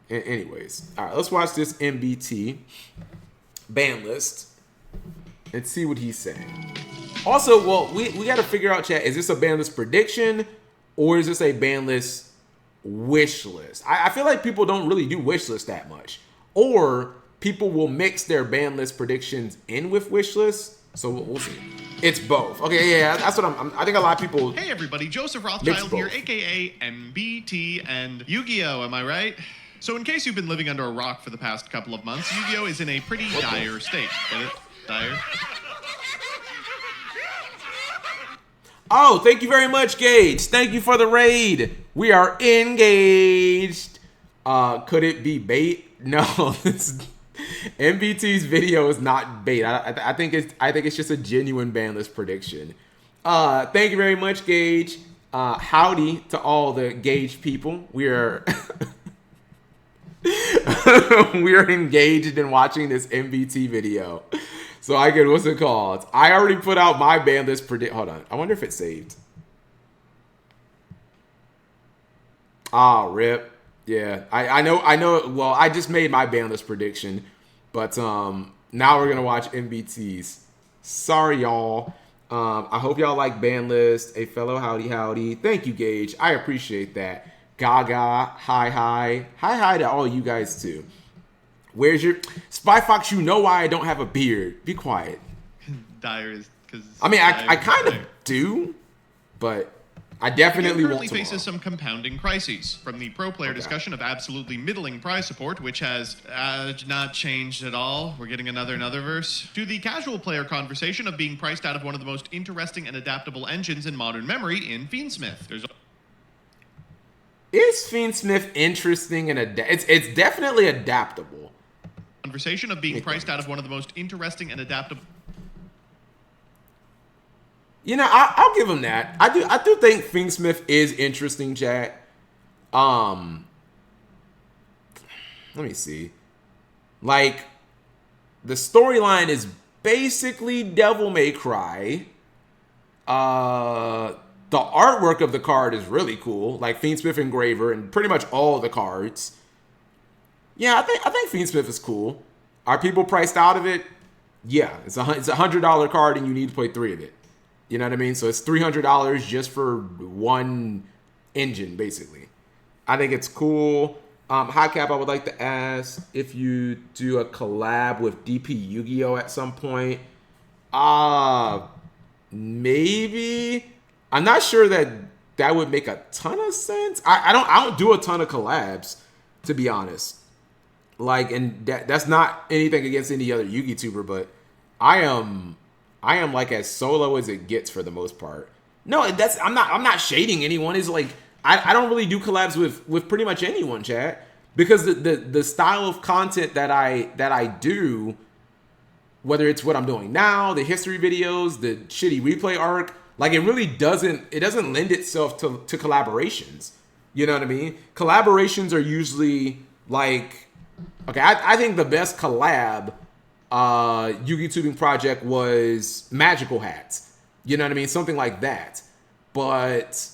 Anyways, all right, let's watch this MBT ban list and see what he's saying. Also, well, we got to figure out, chat, is this a ban list prediction or is this a ban list wish list? I feel like people don't really do wish lists that much. Or people will mix their ban list predictions in with wish lists. So we'll see. It's both. Okay, yeah, that's what I think a lot of people. Hey everybody, Joseph Rothschild here, aka MBT and Yu-Gi-Oh, am I right? So in case you've been living under a rock for the past couple of months, Yu-Gi-Oh is in a pretty dire state. Get it? Dire? Oh, thank you very much, Gage. Thank you for the raid. We are engaged. Could it be bait? No, MBT's video is not bait. I think it's just a genuine ban list prediction. Thank you very much, Gage. Howdy to all the Gage people. We are we are engaged in watching this MBT video. So I get, what's it called? I already put out my ban list predict. Hold on. I wonder if it's saved. Rip. Yeah, I know. Well, I just made my ban list prediction, but now we're gonna watch MBT's. Sorry, y'all. I hope y'all like ban list. A fellow howdy. Thank you, Gage. I appreciate that. Gaga, hi to all you guys too. Where's your Spy Fox? You know why I don't have a beard. Be quiet. Dire is because I mean, I kind of do, but I definitely currently won't faces some compounding crises, from the pro player discussion of absolutely middling prize support, which has not changed at all. We're getting another verse. To the casual player conversation of being priced out of one of the most interesting and adaptable engines in modern memory in Fiendsmith. Is Fiendsmith interesting and it's definitely adaptable. Conversation of being priced out of one of the most interesting and adaptable. You know, I'll give him that. I do think Fiendsmith is interesting, chat. Let me see. Like, the storyline is basically Devil May Cry. The artwork of the card is really cool, like Fiendsmith Engraver and pretty much all the cards. Yeah, I think Fiendsmith is cool. Are people priced out of it? Yeah, it's a $100 card and you need to play 3 of it. You know what I mean? So it's $300 just for one engine, basically. I think it's cool. High Cap, I would like to ask if you do a collab with DP Yu-Gi-Oh at some point. Maybe. I'm not sure that would make a ton of sense. I don't do a ton of collabs, to be honest. Like, and that's not anything against any other Yu-Gi tuber, but I am like as solo as it gets for the most part. No, I'm not shading anyone. It's like I don't really do collabs with pretty much anyone, chat, because the style of content that I do, whether it's what I'm doing now, the history videos, the shitty replay arc, like it really doesn't lend itself to collaborations. You know what I mean? Collaborations are usually like, okay, I think the best collab Yu-Gi tubing project was Magical Hats. You know what I mean? Something like that. But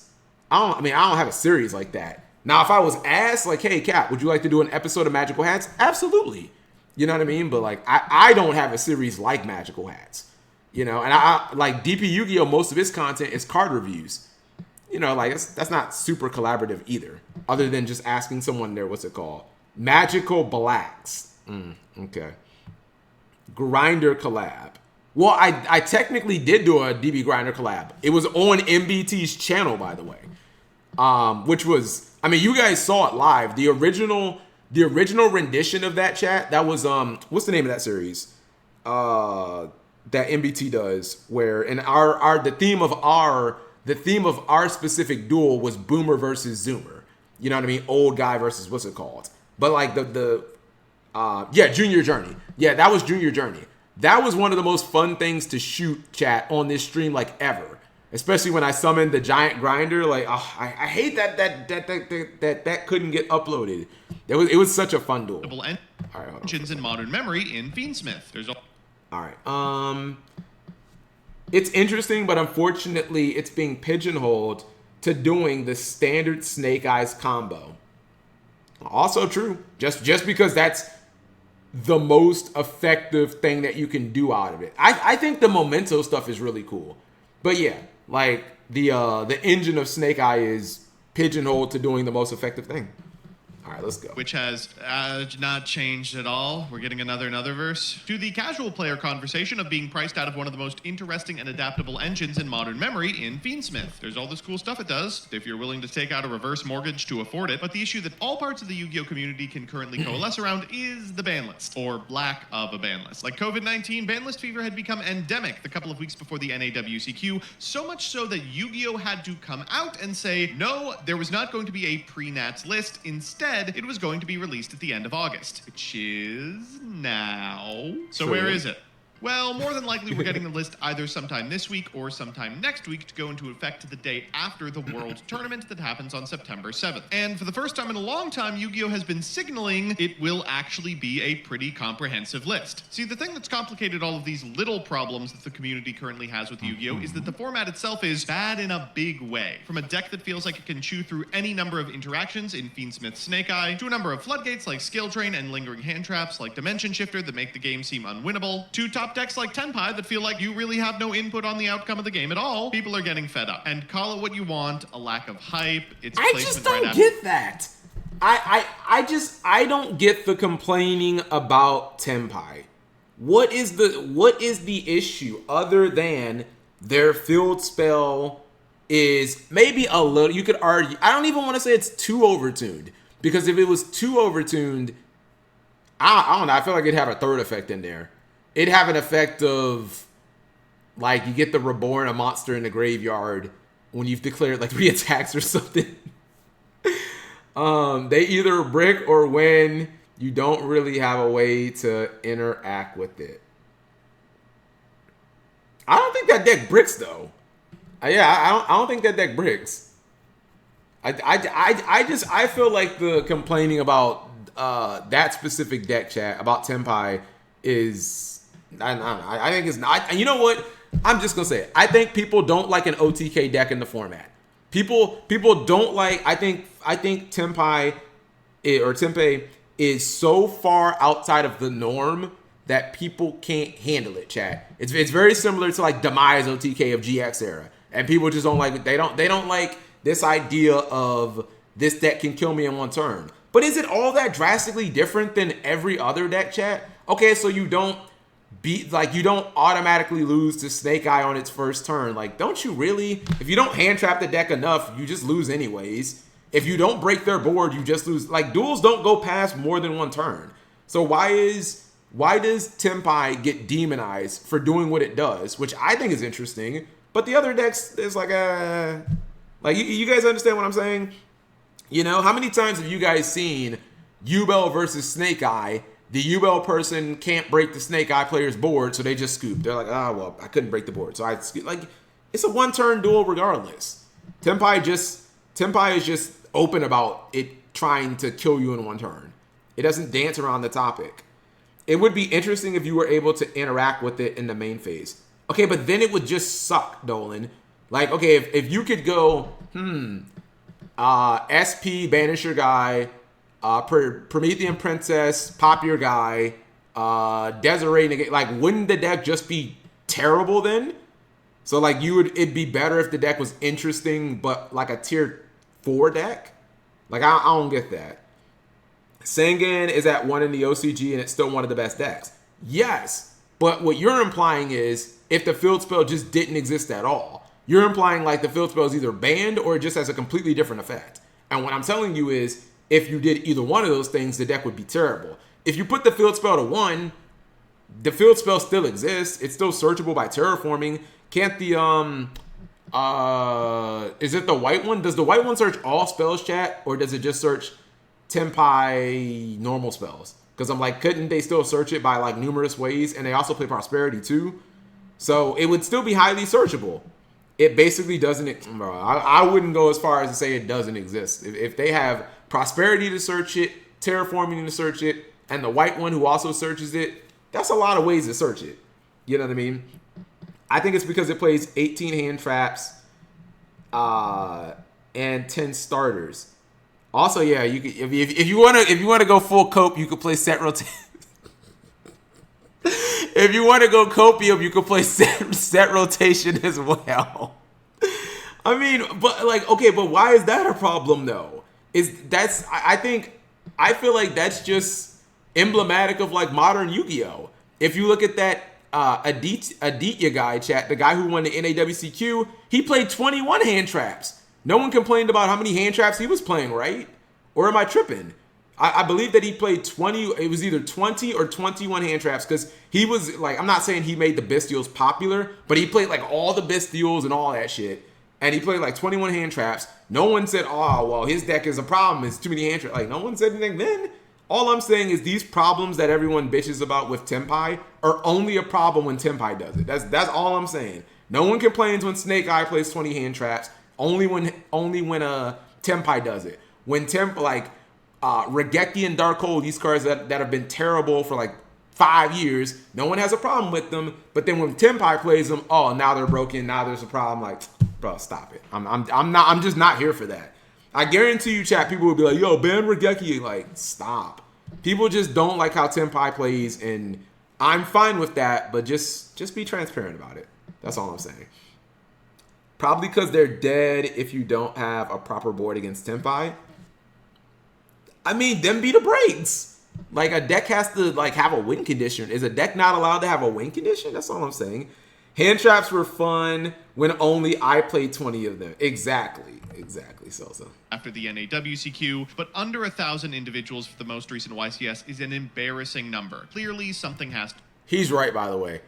I don't have a series like that. Now, if I was asked like, hey, Cap, would you like to do an episode of Magical Hats? Absolutely. You know what I mean? But like, I don't have a series like Magical Hats. You know, and I like DP Yu-Gi-Oh! Most of its content is card reviews. You know, like that's not super collaborative either. Other than just asking someone there, what's it called? Magical Blacks. Okay. Grinder collab. Well, I technically did do a DB Grinder collab. It was on MBT's channel, by the way. Which was, I mean, you guys saw it live. The original rendition of that, chat, that was what's the name of that series? That MBT does, where in the theme of our specific duel was Boomer versus Zoomer. You know what I mean? Old guy versus what's it called? But like Junior Journey. Yeah, that was Junior Journey. That was one of the most fun things to shoot, chat, on this stream like ever. Especially when I summoned the giant grinder. Like, oh, I hate that couldn't get uploaded. It was such a fun duel. All right, engines in modern memory in Fiendsmith. All right. It's interesting, but unfortunately, it's being pigeonholed to doing the standard Snake Eyes combo. Also true. Just because that's the most effective thing that you can do out of it. I think the memento stuff is really cool. But yeah, like the engine of Snake Eye is pigeonholed to doing the most effective thing. All right, let's go. Which has not changed at all. We're getting another verse. To the casual player conversation of being priced out of one of the most interesting and adaptable engines in modern memory in Fiendsmith. There's all this cool stuff it does, if you're willing to take out a reverse mortgage to afford it. But the issue that all parts of the Yu-Gi-Oh community can currently coalesce around is the ban list, or lack of a ban list. Like COVID-19, ban list fever had become endemic the couple of weeks before the NAWCQ, so much so that Yu-Gi-Oh had to come out and say, no, there was not going to be a pre-Nats list. Instead, it was going to be released at the end of August, which is now. So where is it? Well, more than likely, we're getting the list either sometime this week or sometime next week to go into effect the day after the World Tournament that happens on September 7th. And for the first time in a long time, Yu-Gi-Oh! Has been signaling it will actually be a pretty comprehensive list. See, the thing that's complicated all of these little problems that the community currently has with Yu-Gi-Oh! Is that the format itself is bad in a big way. From a deck that feels like it can chew through any number of interactions in Fiendsmith Snake Eye, to a number of floodgates like Skill Drain and lingering hand traps like Dimension Shifter that make the game seem unwinnable, to top decks like Tenpai that feel like you really have no input on the outcome of the game at all, people are getting fed up. And call it what you want, a lack of hype, its I placement just don't right get that. I don't get the complaining about Tenpai. What is the issue other than their field spell is maybe a little, you could argue, I don't even want to say it's too overtuned, because if it was too overtuned, I don't know, I feel like it'd have a third effect in there. It'd have an effect of, like, you get the Reborn, a monster in the graveyard, when you've declared, like, 3 attacks or something. They either brick or win. You don't really have a way to interact with it. I don't think that deck bricks, though. I don't think that deck bricks. I feel like the complaining about that specific deck, chat, about Tenpai is... I think it's not. You know what? I'm just gonna say it. I think people don't like an OTK deck in the format. People don't like. I think Tenpai is so far outside of the norm that people can't handle it. Chat. It's very similar to like Demise OTK of GX era, and people just don't like it. They don't like this idea of this deck can kill me in one turn. But is it all that drastically different than every other deck, chat? Okay, so you don't automatically lose to Snake Eye on its first turn. Like, don't you really? If you don't hand trap the deck enough, you just lose anyways. If you don't break their board, you just lose. Like, duels don't go past more than one turn. So why does Tenpai get demonized for doing what it does, which I think is interesting, but the other decks is like you guys understand what I'm saying? You know, how many times have you guys seen Yubel versus Snake Eye? The Yubel person can't break the Snake Eye player's board, so they just scoop. They're like, well, I couldn't break the board, so I scoop. Like, it's a one-turn duel regardless. Tenpai is just open about it trying to kill you in one turn. It doesn't dance around the topic. It would be interesting if you were able to interact with it in the main phase. Okay, but then it would just suck, Dolan. Like, okay, if you could go, SP, banish your guy, Promethean Princess, pop your guy, Desiree negate. Like, wouldn't the deck just be terrible then? So like it'd be better if the deck was interesting, but like a tier 4 deck. Like I don't get that. Sengen is at 1 in the OCG and it's still one of the best decks. Yes, but what you're implying is if the field spell just didn't exist at all, you're implying like the field spell is either banned or it just has a completely different effect. And what I'm telling you is, if you did either one of those things, the deck would be terrible. If you put the field spell to 1, the field spell still exists. It's still searchable by terraforming. Can't the is it the white one? Does the white one search all spells, chat, or does it just search Tenpai normal spells? Because I'm like, couldn't they still search it by like numerous ways? And they also play Prosperity too, so it would still be highly searchable. It basically doesn't. Bro, I wouldn't go as far as to say it doesn't exist. If they have Prosperity to search it, terraforming to search it, and the white one who also searches it, that's a lot of ways to search it. You know what I mean? I think it's because it plays 18 hand traps and 10 starters. Also, yeah, you could, if you wanna go full cope, you could play set rotation. If you want to go copium, you could play set rotation as well. I mean, but like, okay, but why is that a problem though? I feel like that's just emblematic of like modern Yu-Gi-Oh! If you look at that Aditya guy, chat, the guy who won the NAWCQ, he played 21 hand traps. No one complained about how many hand traps he was playing, right? Or am I tripping? I believe that he played 20, it was either 20 or 21 hand traps, because he was like, I'm not saying he made the Bystials popular, but he played like all the Bystials and all that shit. And he played like 21 hand traps. No one said, oh, well, his deck is a problem. It's too many hand traps. Like, no one said anything then. All I'm saying is these problems that everyone bitches about with Tenpai are only a problem when Tenpai does it. That's all I'm saying. No one complains when Snake Eye plays 20 hand traps. Only when Tenpai does it. When Regeki and Dark Hole, these cards that have been terrible for like 5 years, no one has a problem with them. But then when Tenpai plays them, oh, now they're broken. Now there's a problem. Like, bro, stop it. I'm just not here for that. I guarantee you, chat, people will be like, yo, ban Regeki. Like, stop. People just don't like how Tenpai plays, and I'm fine with that, but just be transparent about it. That's all I'm saying. Probably because they're dead if you don't have a proper board against Tenpai. I mean, them be the breaks. Like, a deck has to like have a win condition. Is a deck not allowed to have a win condition? That's all I'm saying. Hand traps were fun when only I played 20 of them. Exactly, Sosa. After the NAWCQ, but under 1,000 individuals for the most recent YCS is an embarrassing number. Clearly, something has to... He's right, by the way.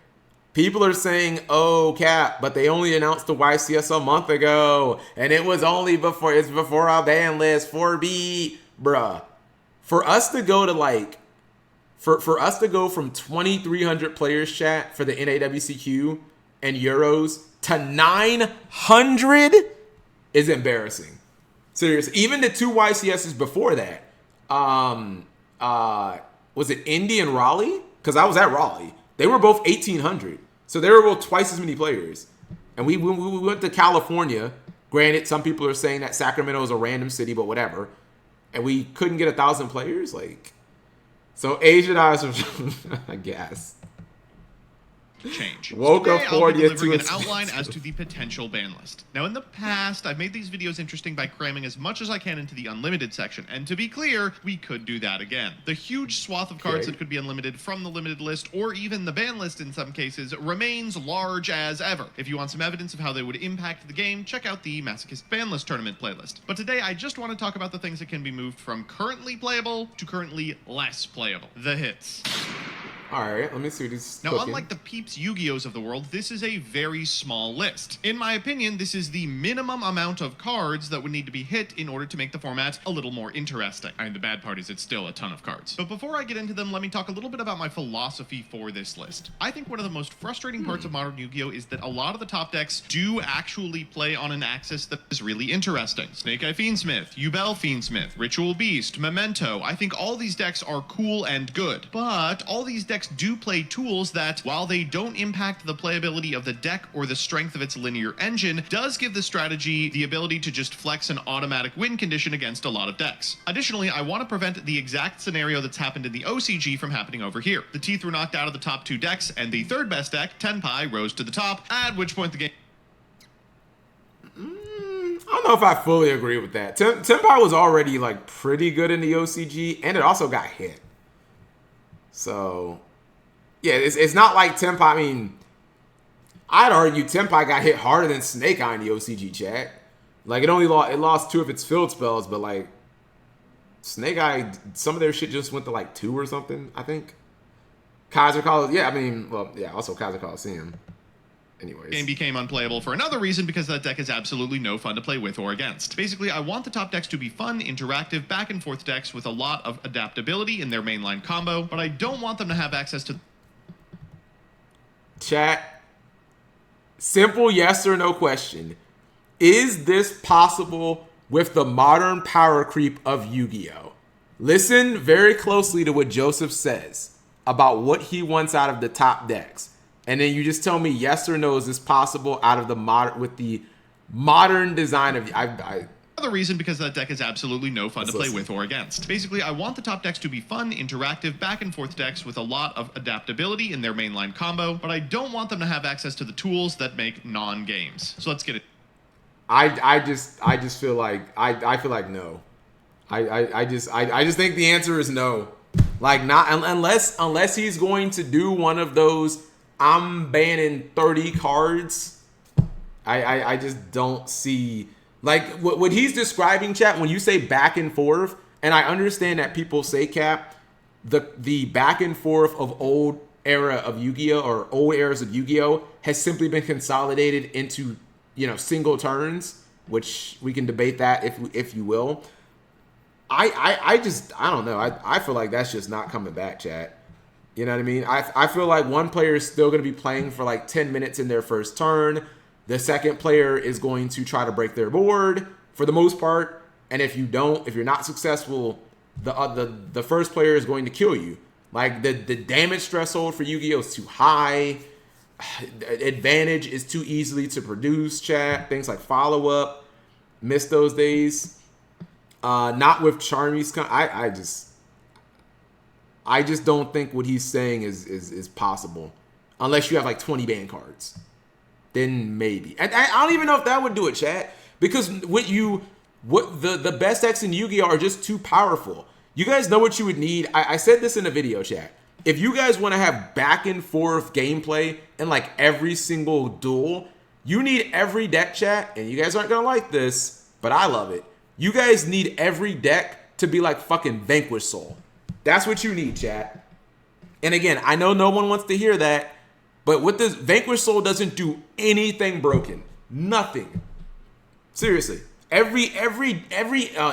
People are saying, oh, Cap, but they only announced the YCS a month ago, and it was only before our ban list, 4B. Bruh, for us to go to like, for us to go from 2,300 players, chat, for the NAWCQ and Euros to 900 is embarrassing. Seriously, even the two YCSs before that, was it Indy and Raleigh? Because I was at Raleigh. They were both 1,800. So they were both twice as many players. And we went to California. Granted, some people are saying that Sacramento is a random city, but whatever. And we couldn't get 1,000 players? Like, so Asian eyes, I guess. Change. Woke Today, up I'll be 40 delivering to an outline as to the potential ban list. Now, in the past, I've made these videos interesting by cramming as much as I can into the unlimited section, and to be clear, we could do that again. The huge swath of cards that could be unlimited from the limited list, or even the ban list in some cases, remains large as ever. If you want some evidence of how they would impact the game, check out the Masochist ban list tournament playlist. But today, I just want to talk about the things that can be moved from currently playable to currently less playable. The hits. Alright, let me see what he's Now, cooking. unlike the Peeps Yu-Gi-Ohs of the world, this is a very small list. In my opinion, this is the minimum amount of cards that would need to be hit in order to make the format a little more interesting. I mean, the bad part is it's still a ton of cards. But before I get into them, let me talk a little bit about my philosophy for this list. I think one of the most frustrating parts of modern Yu-Gi-Oh! Is that a lot of the top decks do actually play on an axis that is really interesting. Snake Eye Fiendsmith, Yubel Fiendsmith, Ritual Beast, Memento. I think all these decks are cool and good. But all these decks do play tools that, while they don't impact the playability of the deck or the strength of its linear engine, does give the strategy the ability to just flex an automatic win condition against a lot of decks. Additionally, I want to prevent the exact scenario that's happened in the OCG from happening over here. The teeth were knocked out of the top two decks, and the third best deck, Tenpai, rose to the top, at which point the game... I don't know if I fully agree with that. Tenpai was already like pretty good in the OCG, and it also got hit. So, yeah, it's not like Tenpai. I mean, I'd argue Tenpai got hit harder than Snake Eye in the OCG, chat. Like, it lost 2 of its field spells, but like Snake Eye, some of their shit just went to like 2 or something, I think. Kaiser Coliseum, yeah, I mean, well, yeah, also Kaiser Coliseum. Anyways. Game became unplayable for another reason, because that deck is absolutely no fun to play with or against. Basically, I want the top decks to be fun, interactive, back and forth decks with a lot of adaptability in their mainline combo, but I don't want them to have access to... Chat, simple yes or no question. Is this possible with the modern power creep of Yu-Gi-Oh? Listen very closely to what Joseph says about what he wants out of the top decks. And then you just tell me yes or no, is this possible out of the modern, with the modern design of... Another another reason because that deck is absolutely no fun to play with or against. Basically, I want the top decks to be fun, interactive, back and forth decks with a lot of adaptability in their mainline combo, but I don't want them to have access to the tools that make non-games. So let's get it. I just feel like I feel like no. I just think the answer is no. Like, not unless he's going to do one of those I'm banning 30 cards. I just don't see, like, what he's describing, chat, when you say back and forth, and I understand that people say, Cap, the back and forth of old era of Yu-Gi-Oh! Or old eras of Yu-Gi-Oh! Has simply been consolidated into, you know, single turns, which we can debate that if you will. I don't know. I feel like that's just not coming back, chat. You know what I mean? I feel like one player is still going to be playing for like 10 minutes in their first turn. The second player is going to try to break their board for the most part. And if you're not successful, the first player is going to kill you. Like, the damage threshold for Yu-Gi-Oh! Is too high. Advantage is too easily to produce, chat. Things like follow-up, miss those days. Not with Charmy's. I just don't think what he's saying is possible, unless you have like 20 ban cards. Then maybe. And I don't even know if that would do it, chat, because the best decks in Yu-Gi-Oh! Are just too powerful. You guys know what you would need. I said this in a video, chat. If you guys want to have back and forth gameplay in like every single duel, you need every deck, chat, and you guys aren't gonna like this, but I love it. You guys need every deck to be like fucking Vanquish Soul. That's what you need, chat. And again, I know no one wants to hear that, but what this Vanquish Soul doesn't do anything broken. Nothing. Seriously. Every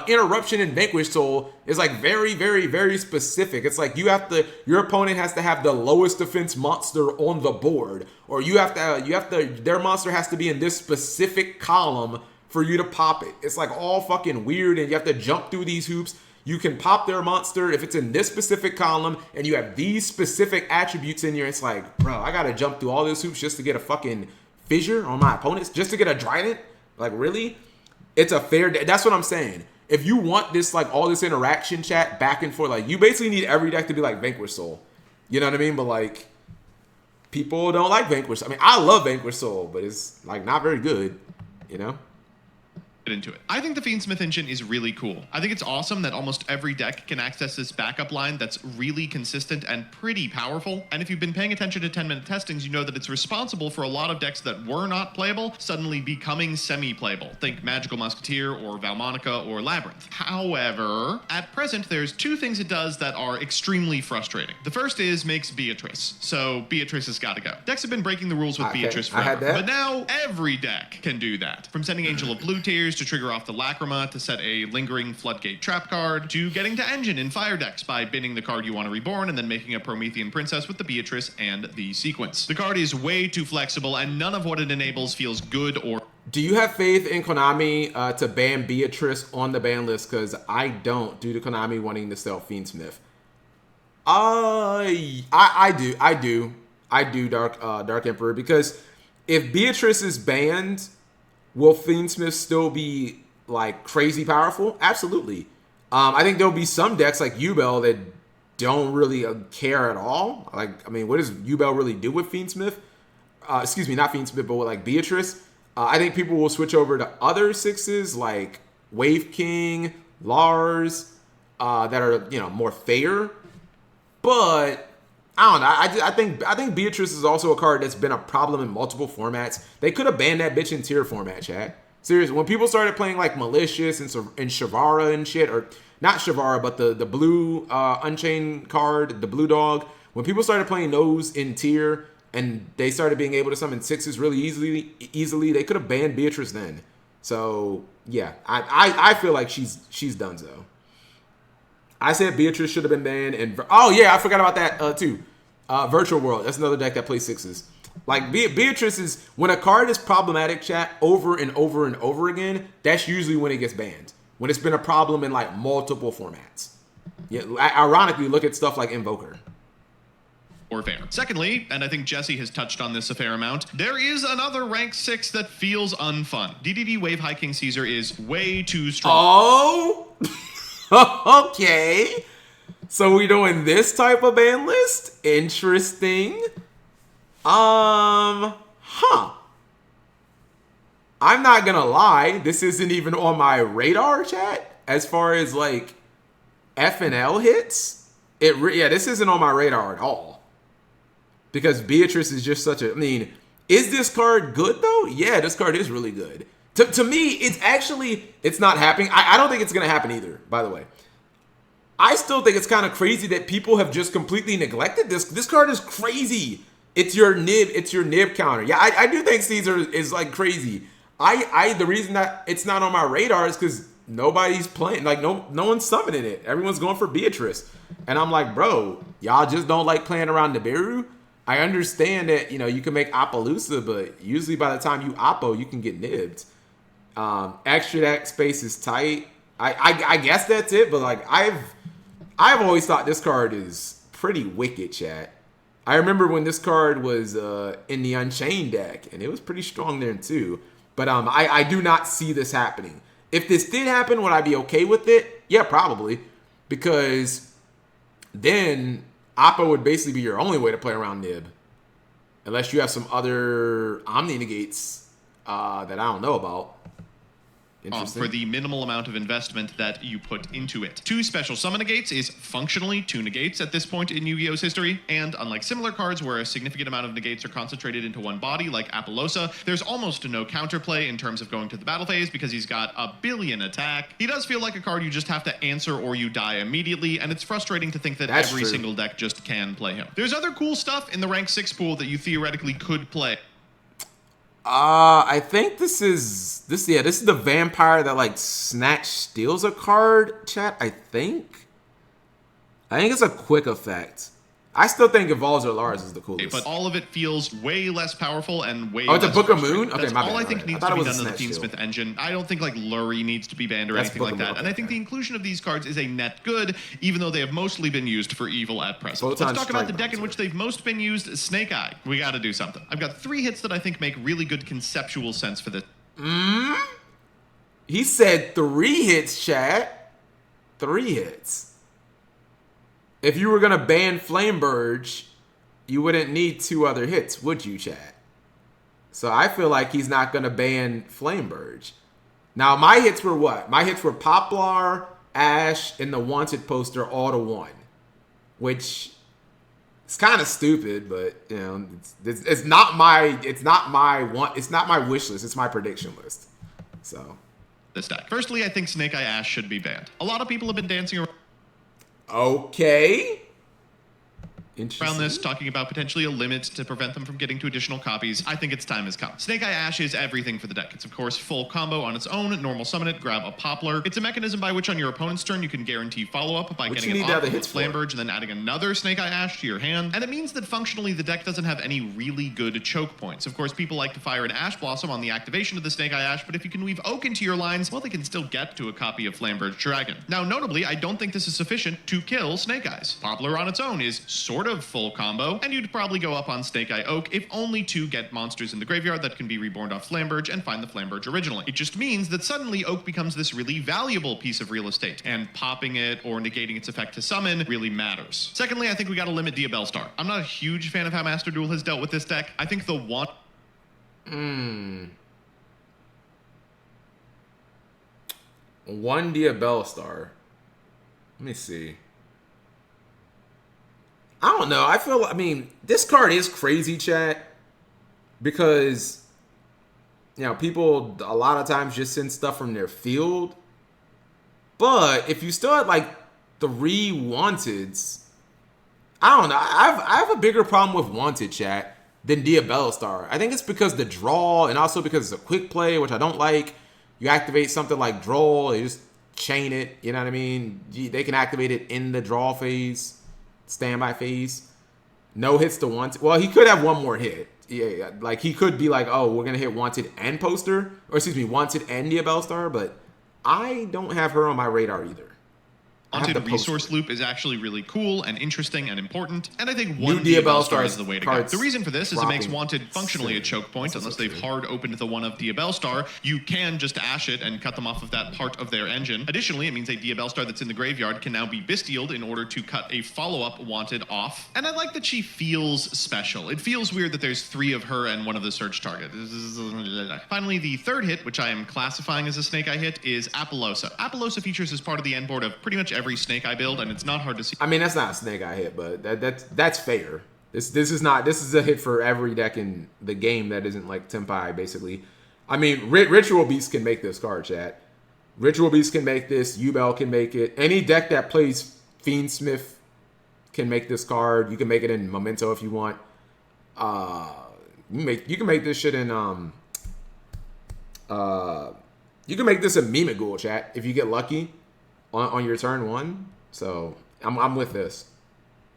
interruption in Vanquish Soul is like very, very, very specific. It's like your opponent has to have the lowest defense monster on the board, or their monster has to be in this specific column for you to pop it. It's like all fucking weird, and you have to jump through these hoops. You can pop their monster if it's in this specific column, and you have these specific attributes in here. It's like, bro, I gotta jump through all these hoops just to get a fucking fissure on my opponents, just to get a Trident? Like, really? It's a fair. That's what I'm saying. If you want this, like, all this interaction, chat, back and forth, like, you basically need every deck to be like Vanquish Soul. You know what I mean? But like, people don't like Vanquish. I mean, I love Vanquish Soul, but it's like not very good. You know? Into it. I think the Fiendsmith engine is really cool. I think it's awesome that almost every deck can access this backup line that's really consistent and pretty powerful. And if you've been paying attention to 10-minute testings, you know that it's responsible for a lot of decks that were not playable suddenly becoming semi-playable. Think Magical Musketeer or Valmonica or Labyrinth. However, at present, there's two things it does that are extremely frustrating. The first is makes Beatrice. So Beatrice has got to go. Decks have been breaking the rules with Beatrice forever. But now every deck can do that. From sending Angel of Blue Tears to trigger off the Lacrima to set a lingering Floodgate trap card, to getting to Engine in Fire decks by binning the card you want to reborn and then making a Promethean Princess with the Beatrice and the Sequence. The card is way too flexible, and none of what it enables feels good or... Do you have faith in Konami to ban Beatrice on the ban list? Because I don't, due to Konami wanting to sell Fiendsmith. I do, Dark Emperor, because if Beatrice is banned, will Fiendsmith still be like crazy powerful? Absolutely. I think there'll be some decks like Yubel that don't really care at all. Like, I mean, what does Yubel really do with Fiendsmith? Excuse me, not Fiendsmith, but with like Beatrice. I think people will switch over to other sixes like Wave King, Lars, that are, you know, more fair. But I don't know. I think Beatrice is also a card that's been a problem in multiple formats. They could have banned that bitch in tier format, chat. Seriously, when people started playing like Malicious and Shavara and shit, or not Shavara, but the blue Unchained card, the blue dog. When people started playing those in tier and they started being able to summon sixes really easily, they could have banned Beatrice then. So yeah, I feel like she's done so. I said Beatrice should have been banned, and oh yeah, I forgot about that too. Virtual World, that's another deck that plays sixes. Like Beatrice is, when a card is problematic, chat, over and over and over again, that's usually when it gets banned. When it's been a problem in like multiple formats. Yeah, ironically, look at stuff like Invoker. or fair. Secondly, and I think Jesse has touched on this a fair amount, there is another rank 6 that feels unfun. DDD Wave High King Caesar is way too strong. Oh, okay. So we're doing this type of ban list? Interesting. I'm not gonna lie, this isn't even on my radar, chat, as far as like FNL hits. This isn't on my radar at all. Because Beatrice is just such a... I mean, is this card good, though? Yeah, this card is really good. To me, it's not happening. I don't think it's going to happen either, by the way. I still think it's kind of crazy that people have just completely neglected this. This card is crazy. It's your nib counter. Yeah, I do think Caesar is, like, crazy. The reason that it's not on my radar is because nobody's playing. Like, no one's summoning it. Everyone's going for Beatrice. And I'm like, bro, y'all just don't like playing around Nibiru? I understand that, you can make Appaloosa, but usually by the time you Oppo, you can get nibbed. Extra deck space is tight. I guess that's it, but like I've always thought this card is pretty wicked, chat. I remember when this card was in the Unchained deck, and it was pretty strong there too. But I do not see this happening. If this did happen, would I be okay with it? Yeah, probably. Because then Oppo would basically be your only way to play around Nib. Unless you have some other Omni Negates that I don't know about. For the minimal amount of investment that you put into it. 2 special summon negates is functionally 2 negates at this point in Yu-Gi-Oh's history, and unlike similar cards where a significant amount of negates are concentrated into one body, like Appaloosa, there's almost no counterplay in terms of going to the battle phase because he's got a billion attack. He does feel like a card you just have to answer or you die immediately, and it's frustrating to think that every single deck just can play him. There's other cool stuff in the rank 6 pool that you theoretically could play. I think this is the vampire that like snatch steals a card, chat. I think it's a quick effect. I still think Evolves or Lars is the coolest. But all of it feels way less powerful and way it's less a Book of Moon? Okay, That's my all bad. I think Right. needs to be done in the Fiendsmith engine. I don't think like Lurie needs to be banned or anything like that. And I think the inclusion of these cards is a net good, even though they have mostly been used for evil at present. Let's talk about the deck in which they've most been used, Snake Eye. We gotta do something. I've got 3 hits that I think make really good conceptual sense for this. He said 3 hits, chat. 3 hits. If you were gonna ban Flameburge, you wouldn't need 2 other hits, would you, chat? So I feel like he's not going to ban Flameburge. Now, my hits were what? My hits were Poplar, Ash, and the Wanted poster all to 1. Which is kind of stupid, but, it's not my wish list. It's my prediction list. So. This deck. Firstly, I think Snake Eye Ash should be banned. A lot of people have been dancing around. Okay. Around this, talking about potentially a limit to prevent them from getting to additional copies. I think its time has come. Snake Eye Ash is everything for the deck. It's of course full combo on its own, normal summon it, grab a Poplar. It's a mechanism by which on your opponent's turn you can guarantee follow-up by getting it off with Flameburge and then adding another Snake Eye Ash to your hand. And it means that functionally the deck doesn't have any really good choke points. Of course, people like to fire an Ash Blossom on the activation of the Snake Eye Ash, but if you can weave Oak into your lines, well, they can still get to a copy of Flameburge Dragon. Now, notably, I don't think this is sufficient to kill Snake Eyes. Poplar on its own is sort of full combo, and you'd probably go up on Snake Eye Oak if only to get monsters in the graveyard that can be reborn off Flameburge and find the Flameburge originally. It just means that suddenly Oak becomes this really valuable piece of real estate, and popping it or negating its effect to summon really matters. Secondly, I think we gotta limit Diabellstar. I'm not a huge fan of how Master Duel has dealt with this deck. I think the one... One Diabellstar. Let me see. I don't know. This card is crazy, chat, because, people a lot of times just send stuff from their field. But if you still had, 3 Wanteds, I don't know. I have a bigger problem with Wanted, chat, than Diabellstar. I think it's because the draw, and also because it's a quick play, which I don't like. You activate something like Droll, they just chain it, you know what I mean? They can activate it in the draw phase. Standby phase. No hits to Wanted. Well, he could have one more hit. Yeah, he could be like, oh, we're gonna hit Wanted and poster, or excuse me, Wanted and Diabellstar, but I don't have her on my radar either. Haunted Resource Loop is actually really cool and interesting and important, and I think New one Diabell Diabellstar is the way to go. cards The reason for this is it makes dropping Wanted functionally a choke point. Unless they've hard opened the one of Diabellstar, you can just ash it and cut them off of that part of their engine. Additionally, it means a Diabellstar that's in the graveyard can now be Bestialed in order to cut a follow-up Wanted off. And I like that she feels special. It feels weird that there's 3 of her and one of the search target. Finally, the third hit, which I am classifying as a Snake Eye hit, is Apollousa. Apollousa features as part of the end board of pretty much every Snake Eye build, and it's not hard to see. I mean, that's not a Snake Eye hit, but that's fair. This is a hit for every deck in the game that isn't like Tenpai, basically. I mean, Ritual Beast can make this card, chat. Ritual Beast can make this. Yubel can make it. Any deck that plays Fiendsmith can make this card. You can make it in Memento if you want. You can make this shit in you can make this in Mimighoul, chat, if you get lucky on your turn 1. So I'm with this.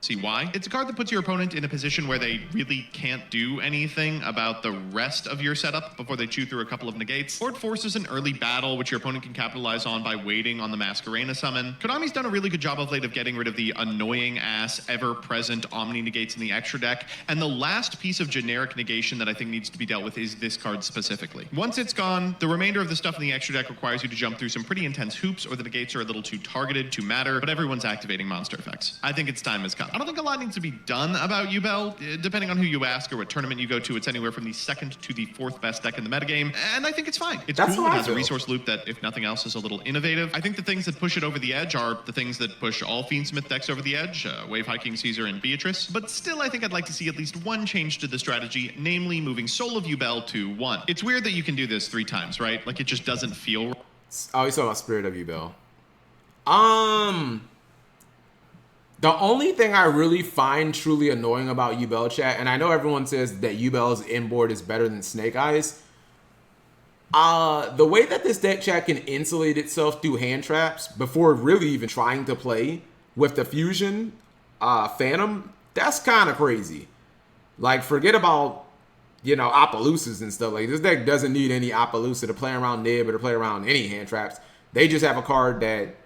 See why? It's a card that puts your opponent in a position where they really can't do anything about the rest of your setup before they chew through a couple of negates. Or it forces an early battle, which your opponent can capitalize on by waiting on the Masquerena summon. Konami's done a really good job of late of getting rid of the annoying-ass, ever-present Omni negates in the extra deck. And the last piece of generic negation that I think needs to be dealt with is this card specifically. Once it's gone, the remainder of the stuff in the extra deck requires you to jump through some pretty intense hoops, or the negates are a little too targeted to matter, but everyone's activating monster effects. I think its time has come. I don't think a lot needs to be done about Yubel. Depending on who you ask or what tournament you go to, it's anywhere from the 2nd to the 4th best deck in the metagame, and I think it's fine. It's cool. It has a resource loop that, if nothing else, is a little innovative. I think the things that push it over the edge are the things that push all Fiendsmith decks over the edge, Wave Hiking Caesar and Beatrice, but still I think I'd like to see at least one change to the strategy, namely moving Soul of Yubel to 1. It's weird that you can do this 3 times, right? Like, it just doesn't feel... Oh, he's talking about Spirit of Yubel. The only thing I really find truly annoying about Yubel, chat, and I know everyone says that Yubel's inboard is better than Snake Eyes. The way that this deck, chat, can insulate itself through hand traps before really even trying to play with the Fusion Phantom, that's kind of crazy. Like, forget about, Apollousas and stuff. Like, this deck doesn't need any Apollousa to play around Nib or to play around any hand traps. They just have a card that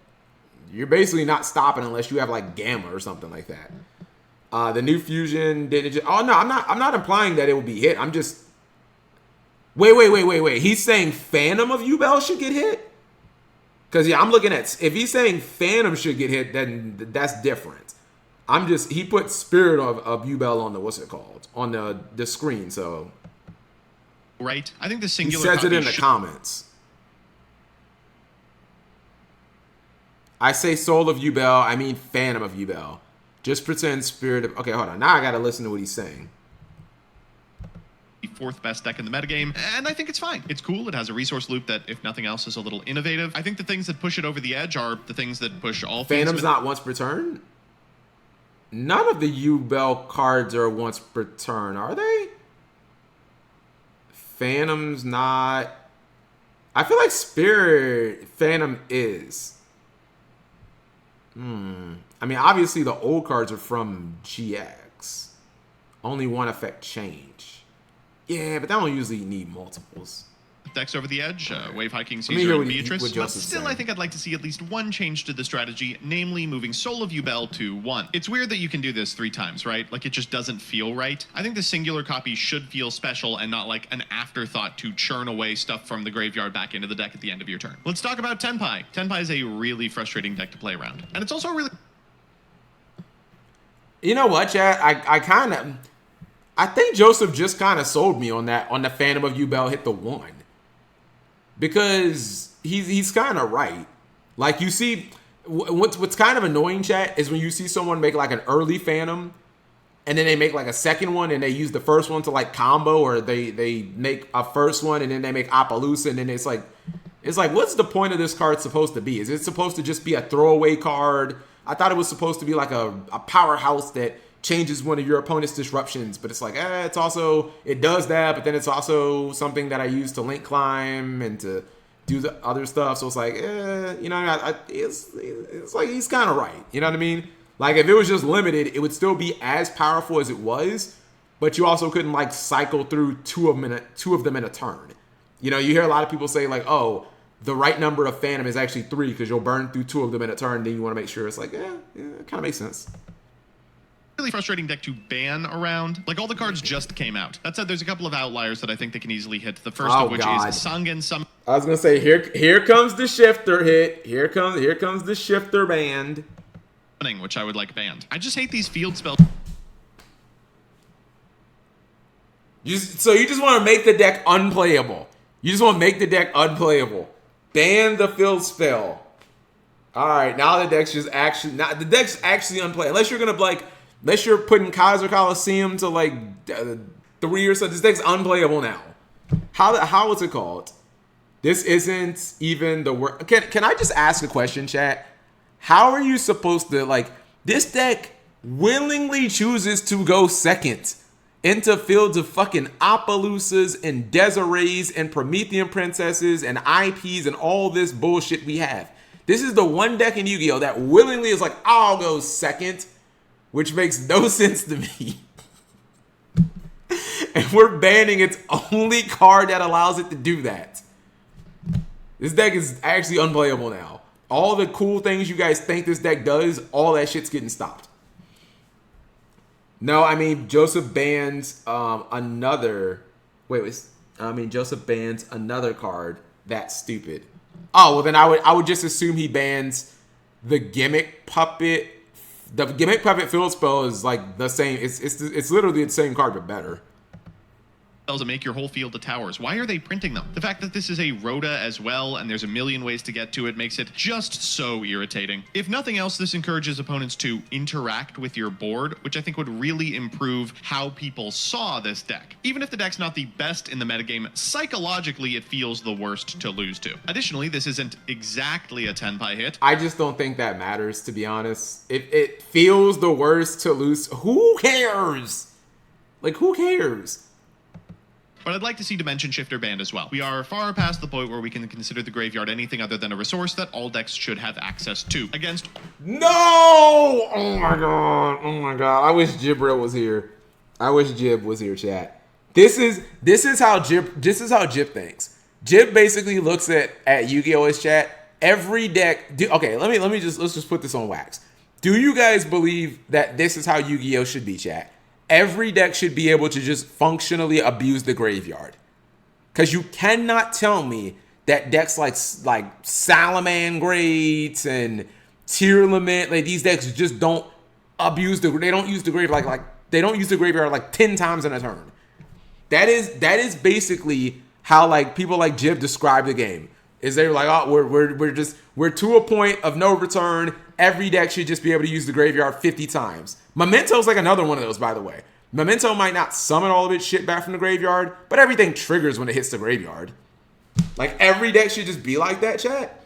you're basically not stopping unless you have like Gamma or something like that. The new Fusion didn't just... Oh no, I'm not implying that it will be hit. I'm just... Wait. He's saying Phantom of Yubel should get hit? Because yeah, I'm looking at... If he's saying Phantom should get hit, then that's different. He put Spirit of Yubel on the... What's it called? On the screen, so... Right. I think the singular... He says it in the comments. I say Soul of Yubel, I mean Phantom of Yubel. Just pretend Spirit of... Okay, hold on. Now I gotta listen to what he's saying. The 4th best deck in the metagame, and I think it's fine. It's cool. It has a resource loop that, if nothing else, is a little innovative. I think the things that push it over the edge are the things that push all... Phantom's not once per turn? None of the Yubel cards are once per turn, are they? Phantom's not... I feel like Spirit Phantom is... I mean, obviously the old cards are from GX. Only one effect change. Yeah, but that don't usually need multiples. Decks over the edge, Wave Hiking Caesar and Beatrice. But still, I think I'd like to see at least one change to the strategy, namely moving Soul of Yubel to 1. It's weird that you can do this 3 times, right? Like, it just doesn't feel right. I think the singular copy should feel special and not like an afterthought to churn away stuff from the graveyard back into the deck at the end of your turn. Let's talk about Tenpai. Tenpai is a really frustrating deck to play around. And it's also really... You know what, chat? I think Joseph just kind of sold me on that, on the Phantom of Yubel hit the 1. Because he's kind of right. Like, you see, what's kind of annoying, chat, is when you see someone make like an early Phantom, and then they make like a second one, and they use the first one to like combo, or they make a first one, and then they make Apollousa, and then it's like, what's the point of this card supposed to be? Is it supposed to just be a throwaway card? I thought it was supposed to be like a powerhouse that changes one of your opponent's disruptions, but it's like, it does that, but then it's also something that I use to link climb and to do the other stuff. So it's like, it's like he's kind of right. You know what I mean? Like, if it was just limited, it would still be as powerful as it was, but you also couldn't like cycle through two of them in a turn. You know, you hear a lot of people say like, oh, the right number of Phantom is actually 3 because you'll burn through 2 of them in a turn. Then you want to make sure it's like, yeah, it kind of makes sense. Really frustrating deck to ban around. Like, all the cards just came out. That said, there's a couple of outliers that I think they can easily hit. The first of which is Sangen Summon. I was gonna say, here comes the shifter hit. Here comes the shifter band. Which I would like banned. I just hate these field spells. So you just want to make the deck unplayable. You just want to make the deck unplayable. Ban the field spell. All right, now the deck's just actually the deck's actually unplayable. Unless you're putting Kaiser Coliseum to like 3 or so. This deck's unplayable now. How is it called? This isn't even the word. Can I just ask a question, chat? How are you supposed to, like, this deck willingly chooses to go second into fields of fucking Appaloosas and Desirees and Promethean Princesses and IPs and all this bullshit we have. This is the one deck in Yu-Gi-Oh! That willingly is like, I'll go second, which makes no sense to me. And we're banning its only card that allows it to do that. This deck is actually unplayable now. All the cool things you guys think this deck does, all that shit's getting stopped. No, I mean, Joseph bans another... Joseph bans another card that's stupid. Oh, well then I would just assume he bans the Gimmick Puppet. The Gimmick Puppet field spell is like the same. It's literally the same card, but better. To make your whole field of towers. Why are they printing them? The fact that this is a Rhoda as well, and there's a million ways to get to it, makes it just so irritating. If nothing else, this encourages opponents to interact with your board, which I think would really improve how people saw this deck. Even if the deck's not the best in the metagame, psychologically it feels the worst to lose to. Additionally, this isn't exactly a Tenpai hit. I just don't think that matters, to be honest. If it feels the worst to lose, who cares? Like, who cares? But I'd like to see Dimension Shifter banned as well. We are far past the point where we can consider the graveyard anything other than a resource that all decks should have access to. Against... No! Oh my god. I wish Jibril was here. I wish Jib was here, chat. This is how Jib thinks. Jib basically looks at Yu-Gi-Oh! As chat. Every deck... Okay, let's just put this on wax. Do you guys believe that this is how Yu-Gi-Oh! Should be, chat? Every deck should be able to just functionally abuse the graveyard. Because you cannot tell me that decks like Salamangreat and Tearlament, like these decks just don't abuse they don't use the graveyard they don't use the graveyard like 10 times in a turn. That is basically how like people like Jib describe the game. Is they're like, oh, we're to a point of no return. Every deck should just be able to use the graveyard 50 times. Memento's like another one of those, by the way. Memento might not summon all of its shit back from the graveyard, but everything triggers when it hits the graveyard. Like, every deck should just be like that, chat.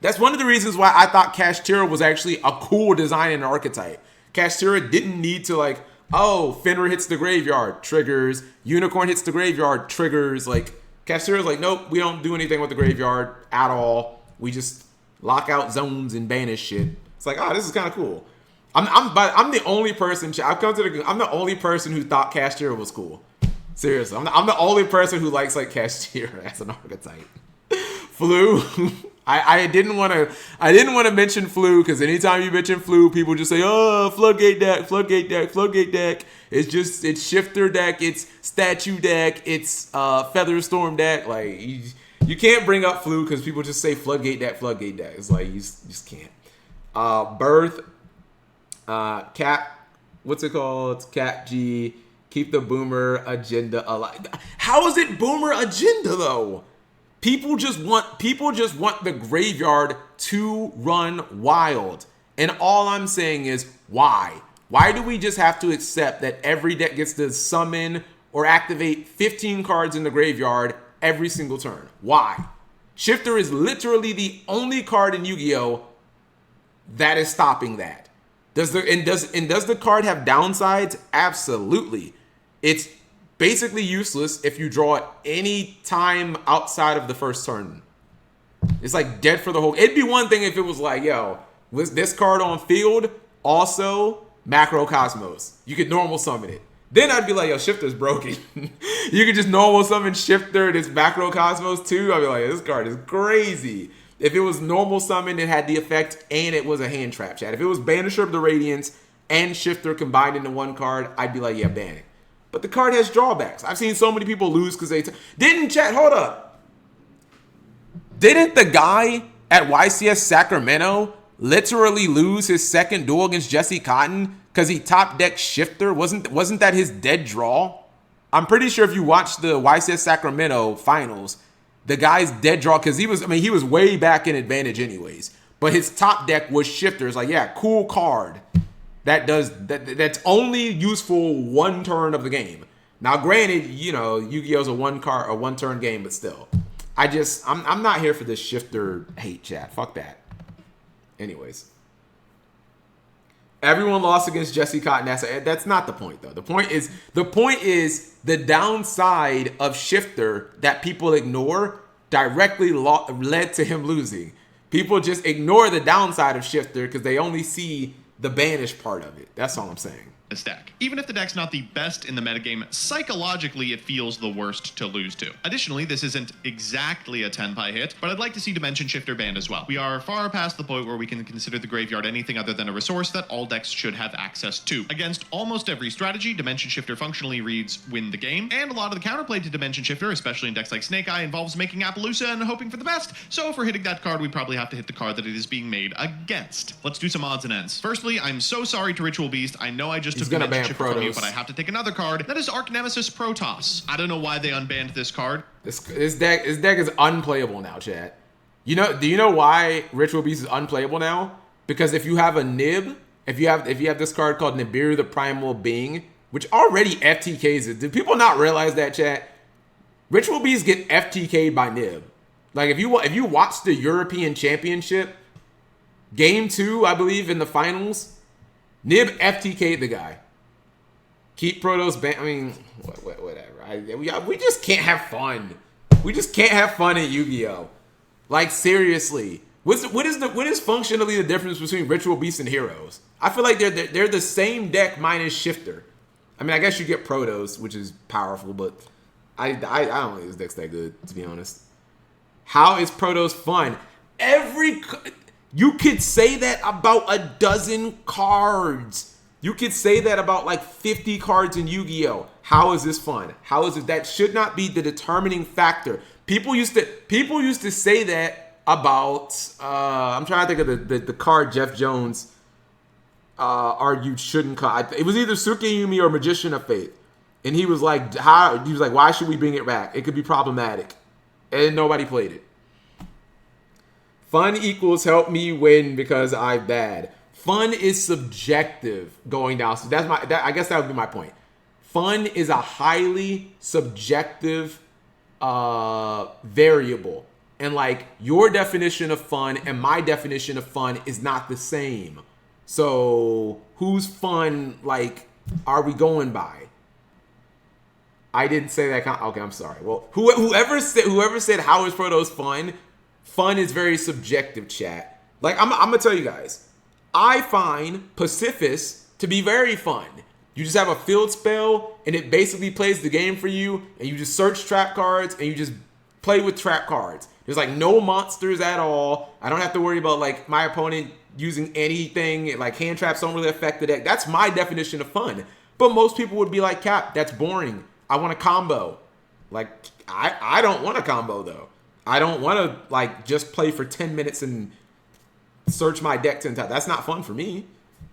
That's one of the reasons why I thought Kashtira was actually a cool design and archetype. Kashtira didn't need to like, oh, Fenrir hits the graveyard, triggers. Unicorn hits the graveyard, triggers. Like, Kashtira's like, nope, we don't do anything with the graveyard at all. We just lock out zones and banish shit. It's like, oh, this is kind of cool. I'm the only person. I'm the only person who thought Kashtira was cool. Seriously, I'm the only person who likes like Kashtira as an archetype. Flu. I didn't want to mention Flu because anytime you mention Flu, people just say, oh, floodgate deck. It's shifter deck, it's statue deck, it's feather storm deck. Like you can't bring up Flu because people just say floodgate deck. It's like you just can't. Birth. Cap, what's it called? Cap G, keep the boomer agenda alive. How is it boomer agenda though? People just want the graveyard to run wild. And all I'm saying is why? Why do we just have to accept that every deck gets to summon or activate 15 cards in the graveyard every single turn? Why? Shifter is literally the only card in Yu-Gi-Oh! That is stopping that. Does the card have downsides? Absolutely. It's basically useless if you draw it any time outside of the first turn. It's like dead for the whole... It'd be one thing if it was like, yo, was this card on field also Macrocosmos? You could normal summon it. Then I'd be like, yo, Shifter's broken. You could just normal summon Shifter, this back row Cosmos too. I'd be like, this card is crazy. If it was normal summon, it had the effect and it was a hand trap, chat. If it was Banisher of the Radiance and Shifter combined into one card, I'd be like, yeah, ban it. But the card has drawbacks. I've seen so many people lose because they didn't chat. Hold up. Didn't the guy at YCS Sacramento literally lose his second duel against Jesse Cotton because he top decked Shifter? Wasn't that his dead draw? I'm pretty sure if you watch the YCS Sacramento finals, the guy's dead draw, because he was way back in advantage anyways. But his top deck was Shifter. It's like, yeah, cool card. That's only useful one turn of the game. Now, granted, Yu-Gi-Oh's a one turn game, but still. I'm not here for this Shifter hate, chat. Fuck that. Anyways. Everyone lost against Jesse Cotton. That's not the point, though. The point is the downside of Shifter that people ignore directly led to him losing. People just ignore the downside of Shifter because they only see the banish part of it. That's all I'm saying. A stack. Even if the deck's not the best in the metagame, psychologically it feels the worst to lose to. Additionally, this isn't exactly a Tenpai hit, but I'd like to see Dimension Shifter banned as well. We are far past the point where we can consider the graveyard anything other than a resource that all decks should have access to. Against almost every strategy, Dimension Shifter functionally reads win the game, and a lot of the counterplay to Dimension Shifter, especially in decks like Snake Eye, involves making Appaloosa and hoping for the best, so if we're hitting that card, we probably have to hit the card that it is being made against. Let's do some odds and ends. Firstly, I'm so sorry to Ritual Beast. I know I just took Dimension Shifter from you, but I have to take another card. That is Arc Nemesis Protoss. I don't know why they unbanned this card. This deck is unplayable now, chat. Do you know why Ritual Beast is unplayable now? Because if you have a Nib, if you have this card called Nibiru the Primal Being, which already FTKs it. Did people not realize that, chat? Ritual Beasts get FTK'd by Nib. Like if you watch the European Championship, Game 2, I believe, in the finals, Nib FTK'd the guy. Keep Protoss ban. I mean, whatever. We just can't have fun. We just can't have fun in Yu-Gi-Oh! Like, seriously. What is functionally the difference between Ritual Beasts and Heroes? I feel like they're the same deck minus Shifter. I mean, I guess you get Protoss, which is powerful, but I don't think this deck's that good, to be honest. How is Protoss fun? You could say that about a dozen cards. You could say that about like 50 cards in Yu-Gi-Oh! How is this fun? How is it? That should not be the determining factor. People used to say that about I'm trying to think of the card Jeff Jones argued shouldn't come. It was either Tsukiyumi or Magician of Faith. And he was like, why should we bring it back? It could be problematic. And nobody played it. Fun equals help me win because I'm bad. Fun is subjective going down. So I guess that would be my point. Fun is a highly subjective variable. And like your definition of fun and my definition of fun is not the same. So whose fun like are we going by? I didn't say that. Okay, I'm sorry. Well, whoever said how is Protoss fun? Fun is very subjective, chat. Like I'm gonna tell you guys. I find Pacifist to be very fun. You just have a field spell, and it basically plays the game for you, and you just search trap cards, and you just play with trap cards. There's like no monsters at all. I don't have to worry about like my opponent using anything. Like hand traps don't really affect the deck. That's my definition of fun. But most people would be like, Cap, that's boring. I want a combo. Like, I don't want a combo, though. I don't want to like just play for 10 minutes and search my deck 10 times. That's not fun for me.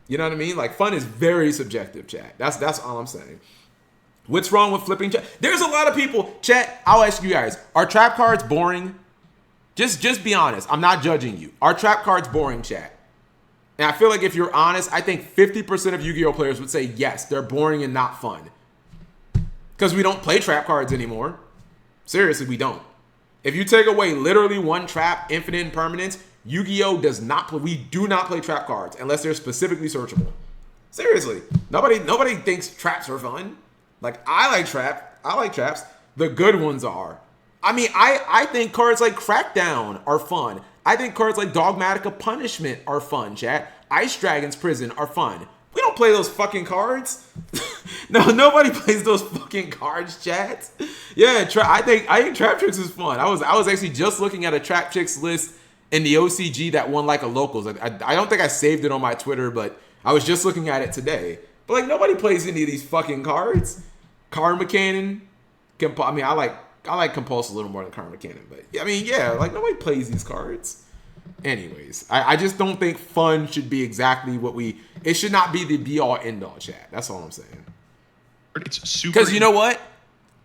You know what I mean? Like, fun is very subjective, chat. That's all I'm saying. What's wrong with flipping chat? There's a lot of people. Chat, I'll ask you guys. Are trap cards boring? Just be honest. I'm not judging you. Are trap cards boring, chat? And I feel like if you're honest, I think 50% of Yu-Gi-Oh! Players would say yes, they're boring and not fun. Because we don't play trap cards anymore. Seriously, we don't. If you take away literally one trap, infinite impermanence, Yu-Gi-Oh! Does not play. We do not play trap cards unless they're specifically searchable. Seriously, nobody thinks traps are fun. Like I like traps. The good ones are. I mean, I think cards like Crackdown are fun. I think cards like Dogmatica Punishment are fun. Chat. Ice Dragon's Prison are fun. We don't play those fucking cards. No, nobody plays those fucking cards, chat. Yeah, I think Trap Tricks is fun. I was actually just looking at a Trap Tricks list in the OCG that won like a locals. I don't think I saved it on my Twitter, but I was just looking at it today. But like nobody plays any of these fucking cards. Karma Cannon. I mean, I like Compulse a little more than Karma Cannon, but I mean, yeah, like nobody plays these cards. Anyways, I just don't think fun should be exactly what it should not be the be all end all, chat. That's all I'm saying. It's super. Because you know what?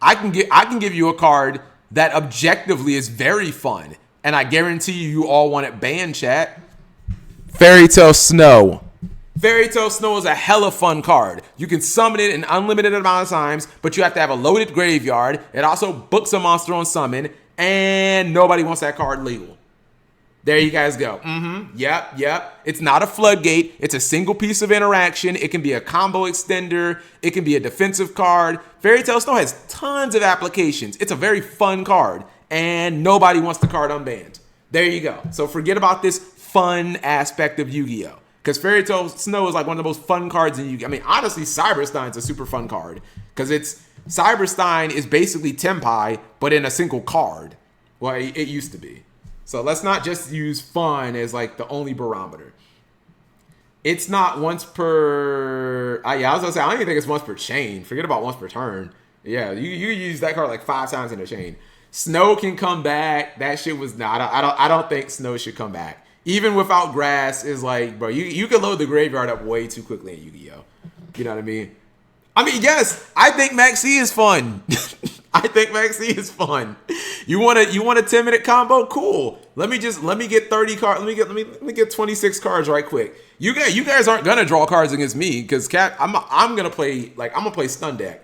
I can give you a card that objectively is very fun, and I guarantee you all want it banned, chat. Fairy Tale Snow. Fairy Tale Snow is a hella fun card. You can summon it an unlimited amount of times, but you have to have a loaded graveyard. It also books a monster on summon, and nobody wants that card legal. There you guys go. Yep. It's not a floodgate. It's a single piece of interaction. It can be a combo extender. It can be a defensive card. Fairy Tale Snow has tons of applications. It's a very fun card, and nobody wants the card unbanned. There you go. So forget about this fun aspect of Yu-Gi-Oh! Because Fairy Tale Snow is like one of the most fun cards in Yu-Gi-Oh! I mean, honestly, Cyberstein's a super fun card. Because Cyberstein is basically Tenpai, but in a single card. Well, it used to be. So let's not just use fun as like the only barometer. It's not once per... I was going to say, I don't even think it's once per chain. Forget about once per turn. Yeah, you use that card like 5 times in a chain. Snow can come back. That shit was not... I don't think Snow should come back. Even without grass, is like, bro, you can load the graveyard up way too quickly in Yu-Gi-Oh! You know what I mean? I mean, yes, I think Maxi is fun. I think Maxi is fun. You want a 10-minute combo? Cool. Let me get 30 cards. Let me get 26 cards right quick. You guys aren't gonna draw cards against me because I'm gonna play stun deck.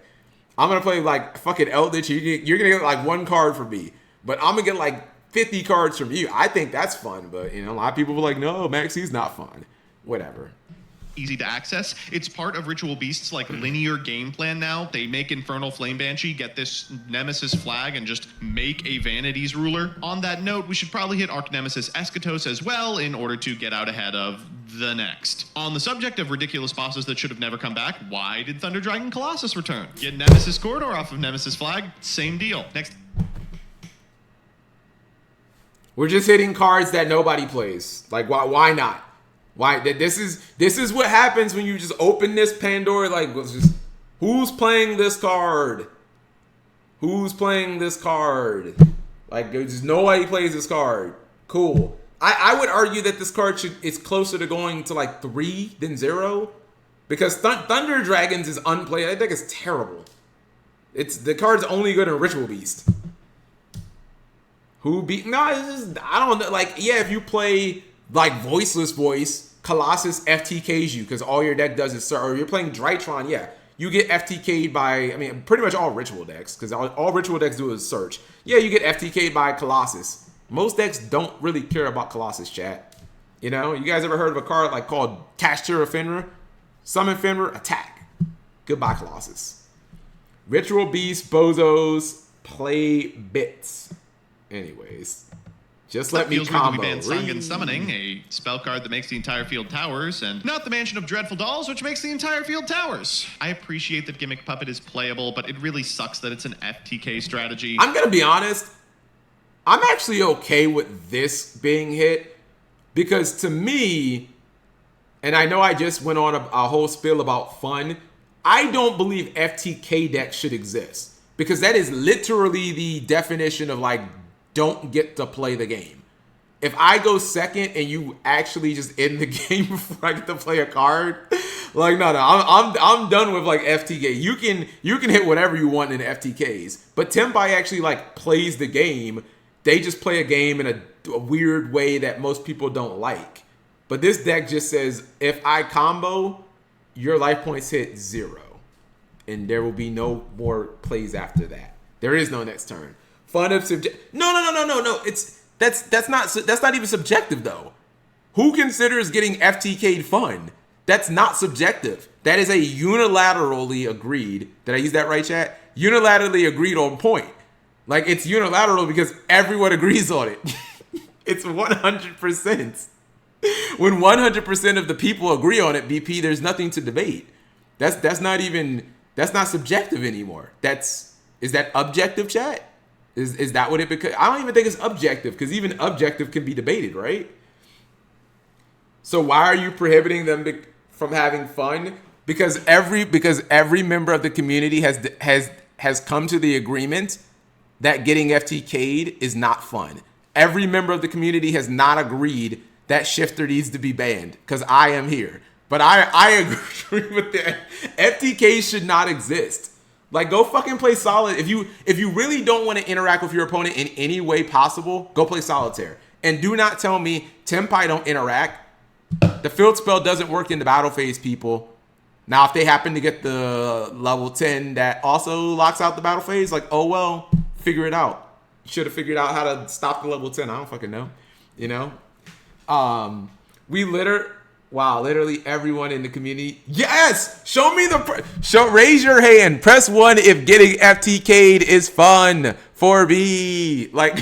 I'm gonna play like fucking Eldritch. You're gonna get like 1 card from me, but I'm gonna get like 50 cards from you. I think that's fun, but a lot of people were like, no, Maxi's not fun. Whatever. Easy to access. It's part of Ritual Beast's like linear game plan now. They make Infernal Flame Banshee, get this Nemesis flag, and just make a Vanity's Ruler. On that note, we should probably hit Arch Nemesis Eschatos as well in order to get out ahead of the next. On the subject of ridiculous bosses that should have never come back, why did Thunder Dragon Colossus return? Get Nemesis Corridor off of Nemesis flag, same deal. Next. We're just hitting cards that nobody plays. Like, why not? Why? This is what happens when you just open this Pandora. Like, who's playing this card? Who's playing this card? Like, there's nobody plays this card. Cool. I would argue that this card is closer to going to like 3 than 0, because Thunder Dragons is unplayed. I think it's terrible. The card's only good in Ritual Beast. Who beat? No, it's just, I don't know. Like, yeah, if you play like Voiceless Voice, Colossus FTKs you because all your deck does is search. Or you're playing Drytron, yeah, you get FTK'd by, I mean, pretty much all Ritual decks, because all Ritual decks do is search. Yeah, you get FTK'd by Colossus. Most decks don't really care about Colossus, chat. You guys ever heard of a card like called Kashtira Fenrir? Summon Fenrir, attack. Goodbye, Colossus. Ritual Beast, Bozos, play bits. Anyways, just let me combo. We banned Sangan Summoning, a spell card that makes the entire field towers, and not the Mansion of Dreadful Dolls, which makes the entire field towers. I appreciate that Gimmick Puppet is playable, but it really sucks that it's an FTK strategy. I'm gonna be honest. I'm actually okay with this being hit, because to me, and I know I just went on a whole spiel about fun, I don't believe FTK decks should exist, because that is literally the definition of like, don't get to play the game. If I go second and you actually just end the game before I get to play a card, like no, I'm done with like FTK. You can hit whatever you want in FTKs, but Tenpai actually like plays the game. They just play a game in a weird way that most people don't like. But this deck just says, if I combo, your life points hit 0, and there will be no more plays after that. There is no next turn. Fun of No. That's not even subjective though. Who considers getting FTK'd fun? That's not subjective. That is a unilaterally agreed. Did I use that right, chat? Unilaterally agreed on point. Like, it's unilateral because everyone agrees on it. It's 100%. When 100% of the people agree on it, BP, there's nothing to debate. That's not even That's not subjective anymore. Is that objective, chat? Is that what it becomes? I don't even think it's objective, because even objective can be debated, right? So why are you prohibiting them from having fun? Because every member of the community has come to the agreement that getting FTK'd is not fun. Every member of the community has not agreed that Shifter needs to be banned, because I am here. But I agree with that. FTK should not exist. Like, go fucking play solid. If you really don't want to interact with your opponent in any way possible, go play solitaire. And do not tell me Tenpai don't interact. The field spell doesn't work in the battle phase, people. Now, if they happen to get the level 10 that also locks out the battle phase, like, oh well, figure it out. You should have figured out how to stop the level 10. I don't fucking know. You know? Literally everyone in the community. Yes! Raise your hand. Press 1 if getting FTK'd is fun. 4B. Like,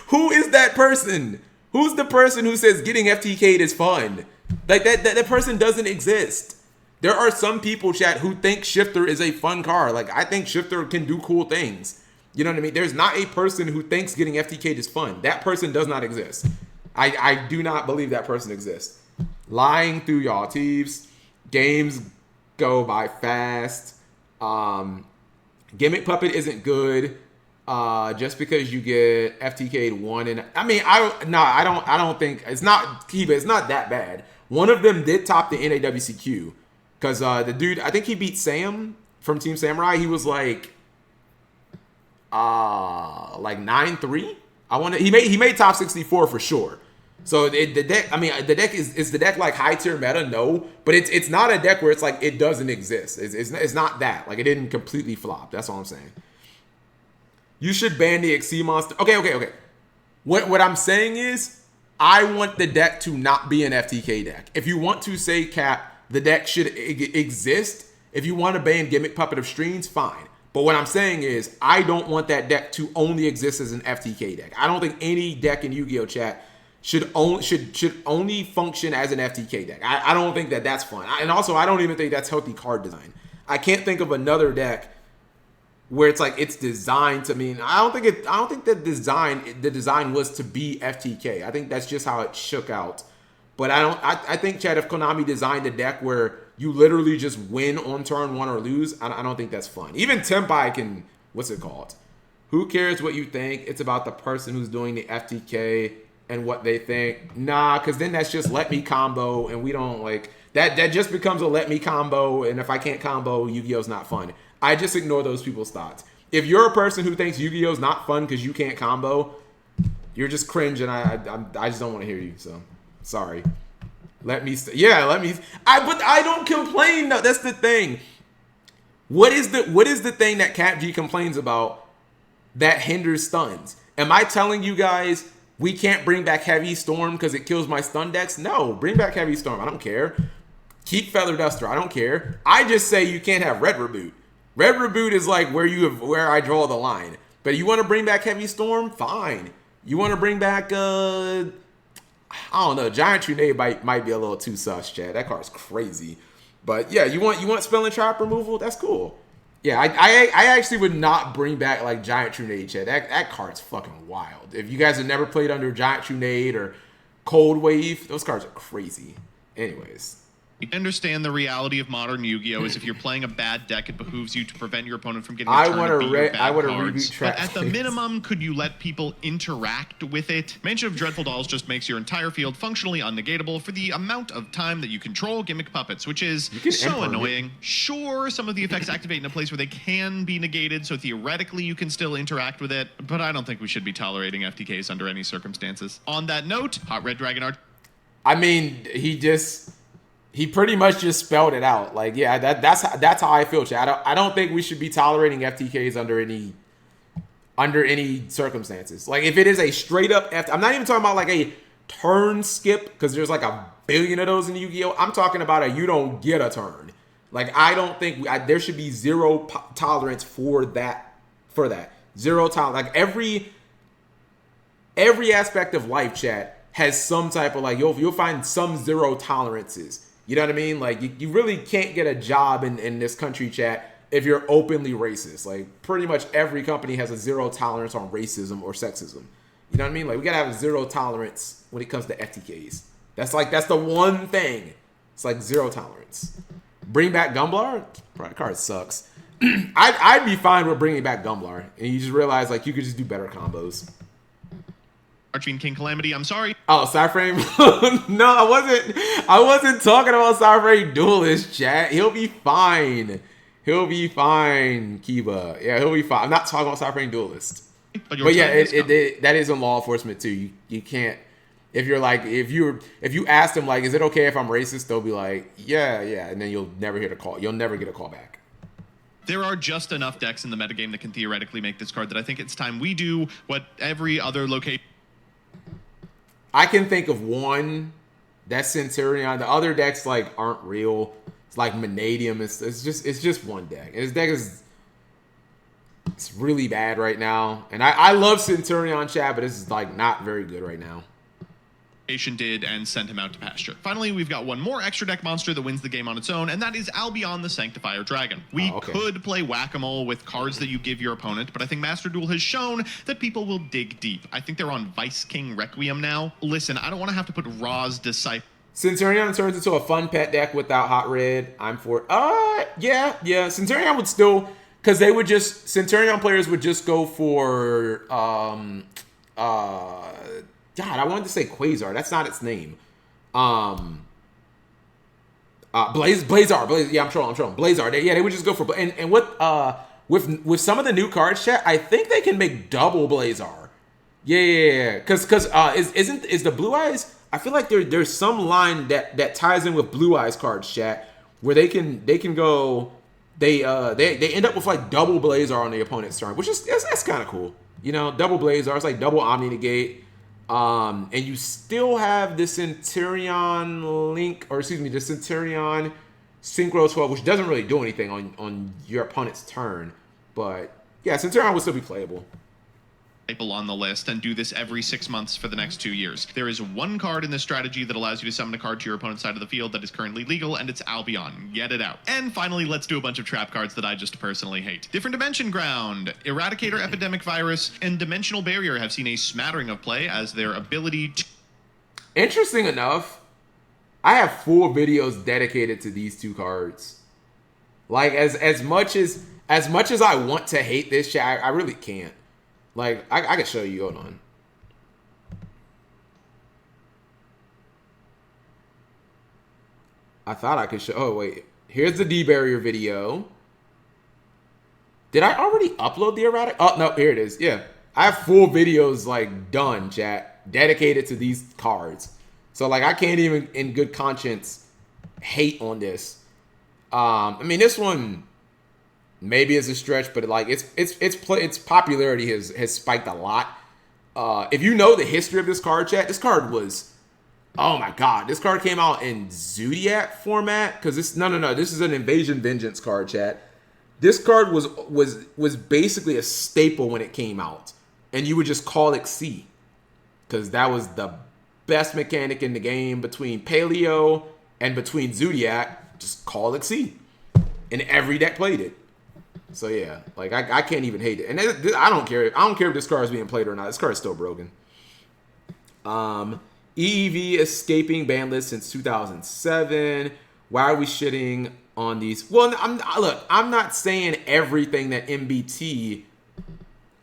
who is that person? Who's the person who says getting FTK'd is fun? Like, that person doesn't exist. There are some people, chat, who think Shifter is a fun card. Like, I think Shifter can do cool things. You know what I mean? There's not a person who thinks getting FTK'd is fun. That person does not exist. I do not believe that person exists. Lying through y'all teeves. Games go by fast. Gimmick Puppet isn't good. Just because you get FTK'd one, and I don't think it's not Kiba. It's not that bad. One of them did top the NAWCQ, because the dude, I think he beat Sam from Team Samurai. He was like 9-3. He made top 64 for sure. So the deck is the deck like high tier meta? No, but it's not a deck where it's like it doesn't exist. It's not that, like, it didn't completely flop. That's all I'm saying. You should ban the XC monster. Okay. What I'm saying is, I want the deck to not be an FTK deck. If you want to say, Cap, the deck should exist. If you want to ban Gimmick Puppet of Streams, fine. But what I'm saying is, I don't want that deck to only exist as an FTK deck. I don't think any deck in Yu-Gi-Oh! Chat should only function as an FTK deck. I don't think that's fun. And also, I don't even think that's healthy card design. I can't think of another deck where it's like it's designed to mean. I don't think the design was to be FTK. I think that's just how it shook out. But I think, Chad, if Konami designed a deck where you literally just win on turn 1 or lose, I don't think that's fun. Even Tenpai can, what's it called? Who cares what you think? It's about the person who's doing the FTK and what they think. Nah, because then that's just let me combo, and we don't like that. That just becomes a let me combo, and if I can't combo, Yu-Gi-Oh's not fun. I just ignore those people's thoughts. If you're a person who thinks Yu-Gi-Oh's not fun because you can't combo, you're just cringe, and I just don't want to hear you. So sorry. But I don't complain. No, that's the thing. What is the thing that Cap G complains about that hinders stuns? Am I telling you guys we can't bring back Heavy Storm because it kills my stun decks? No, bring back Heavy Storm. I don't care. Keep Feather Duster. I don't care. I just say you can't have Red Reboot. Red Reboot is like where I draw the line. But you want to bring back Heavy Storm? Fine. You want to bring back I don't know. Giant Trunade might be a little too sus, Chad. That card's crazy. But yeah, you want Spell and Trap removal? That's cool. Yeah, I actually would not bring back like Giant Trunade, Chad. That card's fucking wild. If you guys have never played under Giant Trunade or Cold Wave, those cards are crazy. Anyways. I understand the reality of modern Yu-Gi-Oh! Is if you're playing a bad deck, it behooves you to prevent your opponent from getting a turn to beat your bad cards. But at the minimum, could you let people interact with it? Mansion of Dreadful Dolls just makes your entire field functionally unnegatable for the amount of time that you control Gimmick Puppets, which is so annoying. Sure, some of the effects activate in a place where they can be negated, so theoretically you can still interact with it, but I don't think we should be tolerating FTKs under any circumstances. On that note, Hot Red Dragon Art. I mean, he pretty much just spelled it out. Like, yeah, that's how I feel, Chad. I don't think we should be tolerating FTKs under any circumstances. Like, if it is a straight up I'm not even talking about like a turn skip, because there's like a billion of those in Yu-Gi-Oh! I'm talking about you don't get a turn. Like, I don't think there should be zero tolerance for that. Zero tolerance. Like, every aspect of life, Chad, has some type of like you'll find some zero tolerances. You know what I mean? Like, you really can't get a job in this country, chat, if you're openly racist. Like pretty much every company has a zero tolerance on racism or sexism. You know what I mean? Like we gotta have a zero tolerance when it comes to FTKs. That's the one thing. It's like zero tolerance. Bring back Gumblar? That card sucks. I'd be fine with bringing back Gumblar, and you just realize like you could just do better combos. Archfiend King Calamity, I'm sorry. Oh, Cyframe? No, I wasn't talking about Cyframe Duelist, chat. He'll be fine. He'll be fine, Kiba. Yeah, he'll be fine. I'm not talking about Cyframe Duelist. But yeah, that is in law enforcement too. You can't, if you're like, if you ask them like, is it okay if I'm racist? They'll be like, yeah, and then you'll never hear the call. You'll never get a call back. There are just enough decks in the metagame that can theoretically make this card that I think it's time we do what every other location. I can think of one. That's Centurion. The other decks like aren't real. It's like Manadium. It's just one deck. And his deck is it's really bad right now. And I love Centurion, chat, but this is like not very good right now. Did and sent him out to pasture. Finally, we've got one more extra deck monster that wins the game on its own, and that is Albion the Sanctifier Dragon. We could play whack-a-mole with cards that you give your opponent, but I think Master Duel has shown that people will dig deep. I think they're on Vice King Requiem now. Listen, I don't want to have to put Ra's Disciple. Centurion turns into a fun pet deck without Hot Red. I'm for yeah. Centurion would still, because Centurion players would just go for God, I wanted to say Quasar. That's not its name. Blazar. Yeah, I'm trolling. Blazar. They would just go for and with some of the new cards, chat, I think they can make double Blazar. Yeah. Because is the Blue Eyes? I feel like there's some line that ties in with Blue Eyes cards, chat, where they can go. They end up with like double Blazar on the opponent's turn, which is that's kind of cool. You know, double Blazar. It's like double Omni Negate. And you still have the Centurion the Centurion Synchro 12, which doesn't really do anything on your opponent's turn. But yeah, Centurion will still be playable. On the list and do this every 6 months for the next 2 years. There is one card in this strategy that allows you to summon a card to your opponent's side of the field that is currently legal, and it's Albion. Get it out. And finally, let's do a bunch of trap cards that I just personally hate. Different Dimension Ground, Eradicator Epidemic Virus, and Dimensional Barrier have seen a smattering of play as their ability to... Interesting enough, I have full videos dedicated to these two cards. Like, as much as I want to hate this shit, I really can't. Like, I can show you. Hold on. I thought I could show. Oh, wait. Here's the D-Barrier video. Did I already upload the erratic? Oh, no. Here it is. Yeah. I have full videos, like, done, chat. Dedicated to these cards. So, like, I can't even, in good conscience, hate on this. I mean, this one... maybe it's a stretch, but like its popularity has spiked a lot. If you know the history of this card, chat, this card was, oh my god, this card came out in Zodiac format because this is an Invasion Vengeance card, chat. This card was basically a staple when it came out, and you would just call it C because that was the best mechanic in the game between Paleo and between Zodiac. Just call it C, and every deck played it. So yeah, like I can't even hate it, and I don't care. I don't care if this card is being played or not. This card is still broken. EEV escaping ban list since 2007. Why are we shitting on these? Well, I'm not saying everything that MBT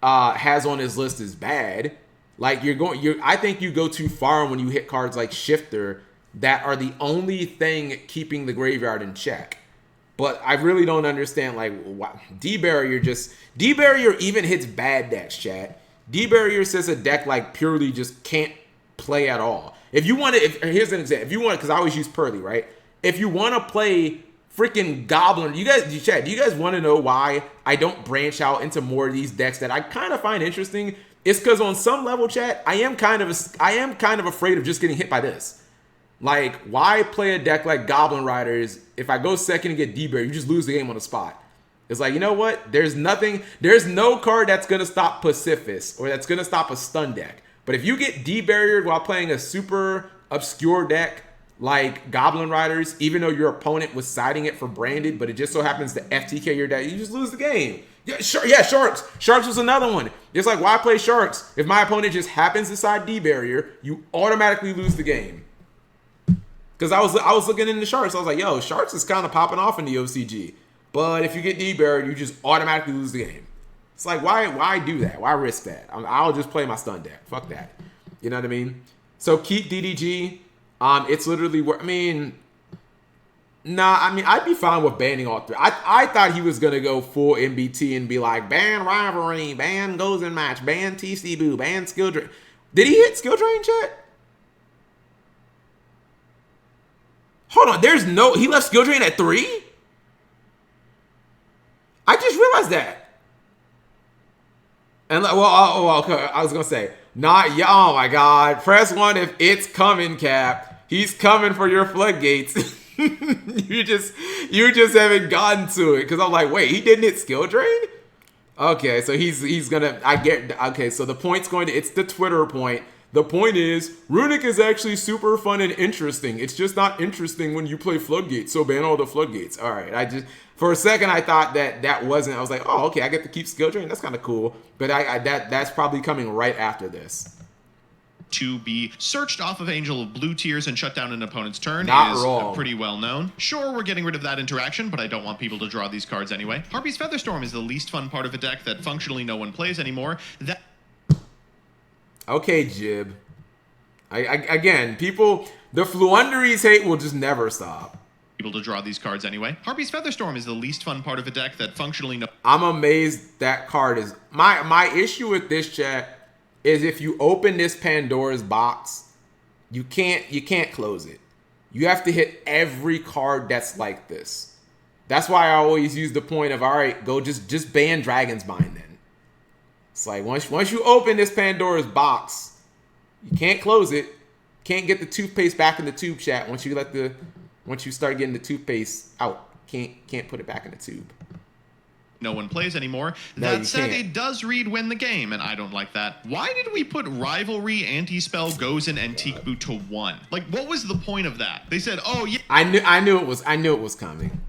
has on his list is bad. Like I think you go too far when you hit cards like Shifter that are the only thing keeping the graveyard in check. But I really don't understand, like, D-Barrier even hits bad decks, chat. D-Barrier says a deck, like, purely just can't play at all. If you want to, here's an example. If you want, because I always use Pearly, right? If you want to play freaking Goblin, do you guys want to know why I don't branch out into more of these decks that I kind of find interesting? It's because on some level, chat, I am kind of afraid of just getting hit by this. Like, why play a deck like Goblin Riders if I go second and get D-Barrier, you just lose the game on the spot? It's like, you know what? There's no card that's going to stop Pacifist or that's going to stop a stun deck. But if you get D-Barriered while playing a super obscure deck like Goblin Riders, even though your opponent was siding it for branded, but it just so happens to FTK your deck, you just lose the game. Yeah, Sharks. Sharks was another one. It's like, why play Sharks? If my opponent just happens to side D barrier, you automatically lose the game. Because I was looking into Sharks. I was like, yo, Sharks is kind of popping off in the OCG. But if you get D barrier, you just automatically lose the game. It's like, why do that? Why risk that? I'll just play my stun deck. Fuck that. You know what I mean? So keep DDG. It's literally, I'd be fine with banning all three. I thought he was gonna go full MBT and be like, ban rivalry, ban goes in match, ban TC Boo, ban skill drain. Did he hit skill drain, chat? Hold on, he left skill drain at 3? I just realized that. And okay, I was gonna say, oh my god, press 1 if it's coming, Cap. He's coming for your floodgates. you just haven't gotten to it, because I'm like, wait, he didn't hit skill drain? Okay, so he's gonna, okay, so the point's it's the Twitter point. The point is, Runic is actually super fun and interesting. It's just not interesting when you play floodgates, so ban all the floodgates. All right, for a second I thought that wasn't, I was like, oh, okay, I get to keep skill drain, that's kind of cool. But that's probably coming right after this. To be searched off of Angel of Blue Tears and shut down an opponent's turn Not is wrong. Pretty well known. Sure, we're getting rid of that interaction, but I don't want people to draw these cards anyway. Harpy's Featherstorm is the least fun part of a deck that functionally no one plays anymore. Okay, Jib. Again, people, the Fluunderies hate will just never stop. People to draw these cards anyway. Harpy's Featherstorm is the least fun part of a deck that functionally no. I'm amazed that card is my issue with this, chat, is if you open this Pandora's box, you can't close it. You have to hit every card that's like this. That's why I always use the point of, all right, go just ban Dragon's Mind then. It's like once you open this Pandora's box, you can't close it. Can't get the toothpaste back in the tube, chat. Once you start getting the toothpaste out, can't put it back in the tube. No one plays anymore. No, That said, can't. it does read win the game, and I don't like that. Why did we put Rivalry, Anti-Spell, Goes, and Antique Boot to 1? Like, what was the point of that? They said, oh, yeah. I knew it was coming.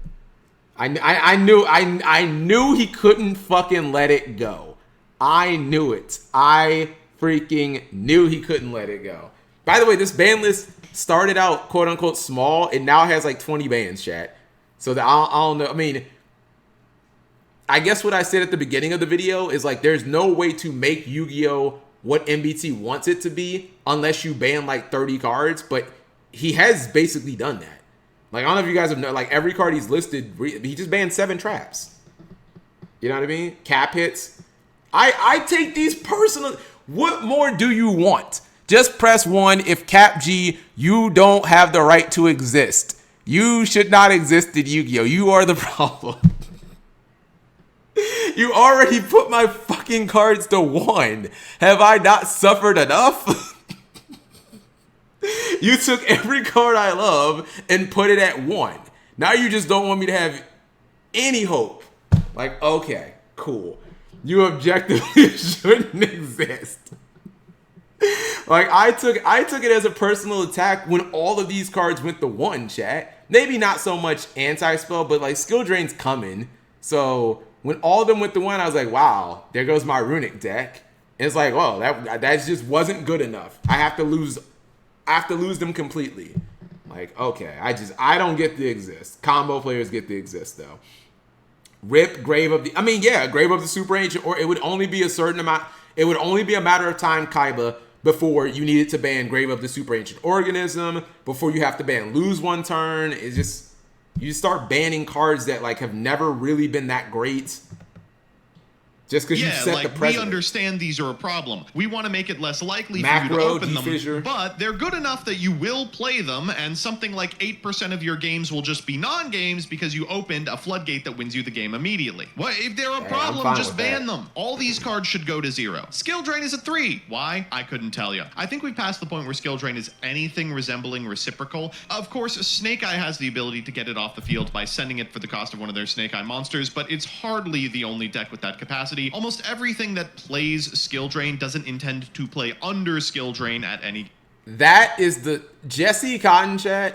I knew he couldn't fucking let it go. I knew it. I freaking knew he couldn't let it go. By the way, this ban list started out quote unquote small. It now has like 20 bans, chat. So that I don't know. I mean, I guess what I said at the beginning of the video is like, there's no way to make Yu-Gi-Oh! What MBT wants it to be unless you ban like 30 cards. But he has basically done that. Like, I don't know if you guys have known, like every card he's listed, he just banned 7 traps. You know what I mean? Cap hits. I take these personal. What more do you want? Just press 1 if Cap G, you don't have the right to exist. You should not exist in Yu-Gi-Oh! You are the problem. You already put my fucking cards to 1. Have I not suffered enough? You took every card I love and put it at 1. Now you just don't want me to have any hope. Like, okay, cool. You objectively shouldn't exist. Like, I took it as a personal attack when all of these cards went to 1, chat. Maybe not so much anti-spell, but like skill drain's coming. So when all of them went to 1, I was like, wow, there goes my Runic deck. And it's like, well, that just wasn't good enough. I have to lose them completely. Like, okay, I don't get to exist. Combo players get to exist though. Rip Grave of the, Grave of the Super Ancient, or it would only be a certain amount. It would only be a matter of time, Kaiba, before you needed to ban Grave of the Super Ancient Organism, before you have to ban Lose One Turn. It's just, you start banning cards that like have never really been that great. Just because you set the precedent. We understand these are a problem. We want to make it less likely Macro, for you to open D-Fissure. them, but they're good enough that you will play them, and something like 8% of your games will just be non-games because you opened a floodgate that wins you the game immediately. Well, if they're a problem, just ban them. All these cards should go to 0. Skill Drain is a 3. Why? I couldn't tell you. I think we've passed the point where Skill Drain is anything resembling reciprocal. Of course, Snake Eye has the ability to get it off the field by sending it for the cost of one of their Snake Eye monsters, but it's hardly the only deck with that capacity. Almost everything that plays Skill Drain doesn't intend to play under Skill Drain at any. That is the Jesse Cotton chat,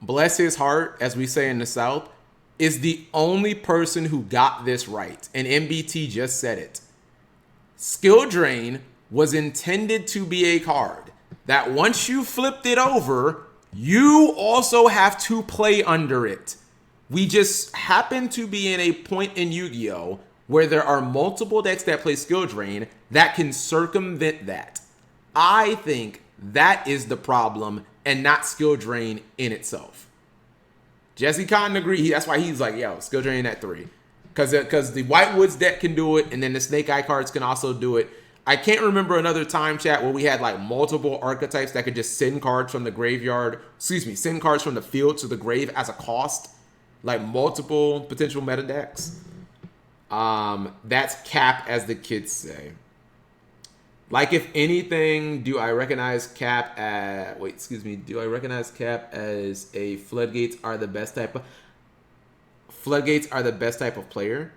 bless his heart, as we say in the South, is the only person who got this right. And MBT just said it. Skill Drain was intended to be a card that once you flipped it over, you also have to play under it. We just happen to be in a point in Yu-Gi-Oh! Where there are multiple decks that play Skill Drain that can circumvent that. I think that is the problem and not Skill Drain in itself. Jesse Cotton agreed. That's why he's like, yo, Skill Drain at 3. Because the Whitewoods deck can do it, and then the Snake Eye cards can also do it. I can't remember another time, chat, where we had like multiple archetypes that could just send cards from the graveyard. Send cards from the field to the grave as a cost. Like multiple potential meta decks. That's cap, as the kids say. Like, if anything, do I recognize Cap as... Do I recognize Cap as a Floodgates are the best type of... Floodgates are the best type of player?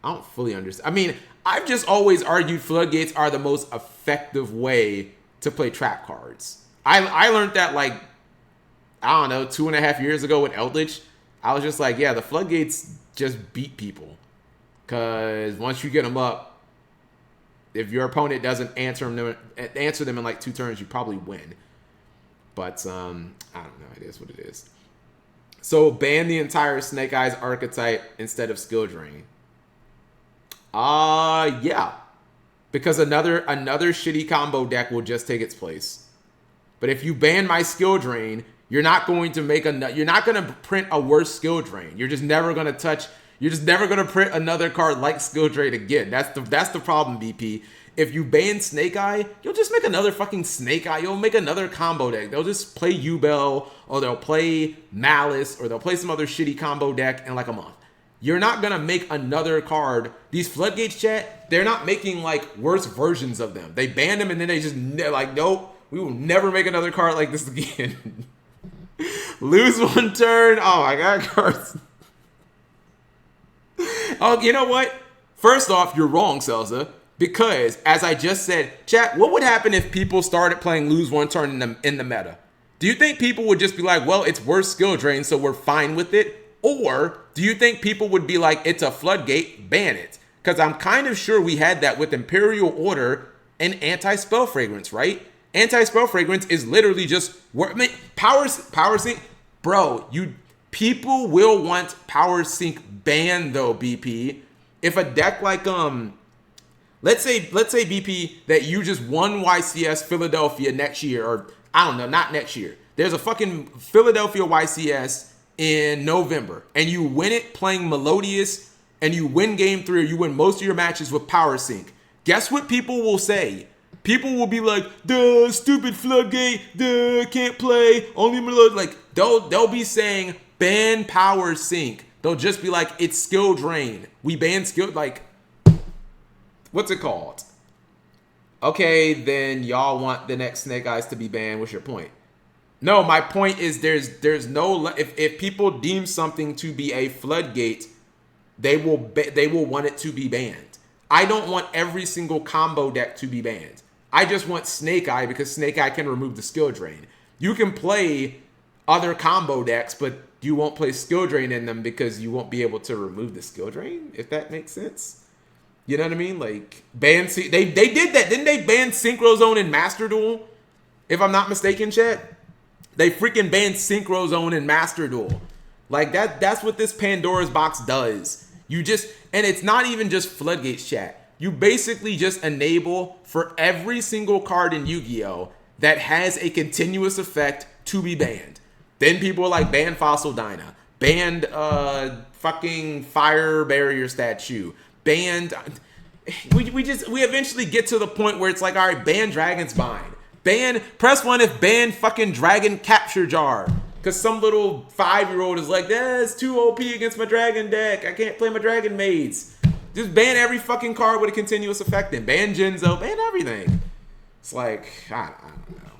I don't fully understand. I mean, I've just always argued Floodgates are the most effective way to play trap cards. I learned that, like, I don't know, 2.5 years ago with Eldritch. I was just like, yeah, the Floodgates just beat people. Because once you get them up, if your opponent doesn't answer them in like 2 turns, you probably win. But I don't know. It is what it is. So ban the entire Snake Eyes archetype instead of Skill Drain. Yeah, because another shitty combo deck will just take its place. But if you ban my Skill Drain, you're not going to you're not going to print a worse Skill Drain. You're just never going to touch. You're just never going to print another card like Skill Drain again. That's the problem, BP. If you ban Snake Eye, you'll just make another fucking Snake Eye. You'll make another combo deck. They'll just play Yubel, or they'll play Malice, or they'll play some other shitty combo deck in like a month. You're not going to make another card. These Floodgates, chat, they're not making like worse versions of them. They ban them and then they just like, nope, we will never make another card like this again. Lose 1 turn. Oh my God, cards. Oh, you know what? First off, you're wrong, Celsa. Because, as I just said, chat, what would happen if people started playing lose 1 turn in the meta? Do you think people would just be like, well, it's worse Skill Drain, so we're fine with it? Or do you think people would be like, it's a Floodgate, ban it? Because I'm kind of sure we had that with Imperial Order and Anti-Spell Fragrance, right? Anti-Spell Fragrance is literally just Power Sync. Bro, people will want Power Sync banned though, BP. If a deck like let's say BP that you just won YCS Philadelphia next year, or I don't know, not next year. There's a fucking Philadelphia YCS in November, and you win it playing Melodious, and you win game 3, or you win most of your matches with Power Sync. Guess what people will say? People will be like, duh, stupid Floodgate, duh, can't play, only Melodious. Like, they'll be saying, ban Power Sync. They'll just be like, it's Skill Drain. We ban Skill, like, what's it called? Okay, then y'all want the next Snake Eyes to be banned. What's your point? No, my point is there's no, if people deem something to be a Floodgate, they will want it to be banned. I don't want every single combo deck to be banned. I just want Snake Eye because Snake Eye can remove the Skill Drain. You can play other combo decks, but you won't play Skill Drain in them because you won't be able to remove the Skill Drain, if that makes sense. You know what I mean? Like, they did that. Didn't they ban Synchro Zone and Master Duel? If I'm not mistaken, chat. They freaking banned Synchro Zone and Master Duel. Like, that's what this Pandora's box does. And it's not even just Floodgates, chat. You basically just enable for every single card in Yu-Gi-Oh! That has a continuous effect to be banned. Then people are like, ban Fossil Dyna, banned fucking Fire Barrier Statue, banned. We eventually get to the point where it's like, all right, ban Dragon's Bind, press 1 if ban fucking Dragon Capture Jar, because some little 5-year-old is like, that's too OP against my Dragon deck. I can't play my Dragon Maids. Just ban every fucking card with a continuous effect, and ban Jinzo, ban everything. It's like, I don't know.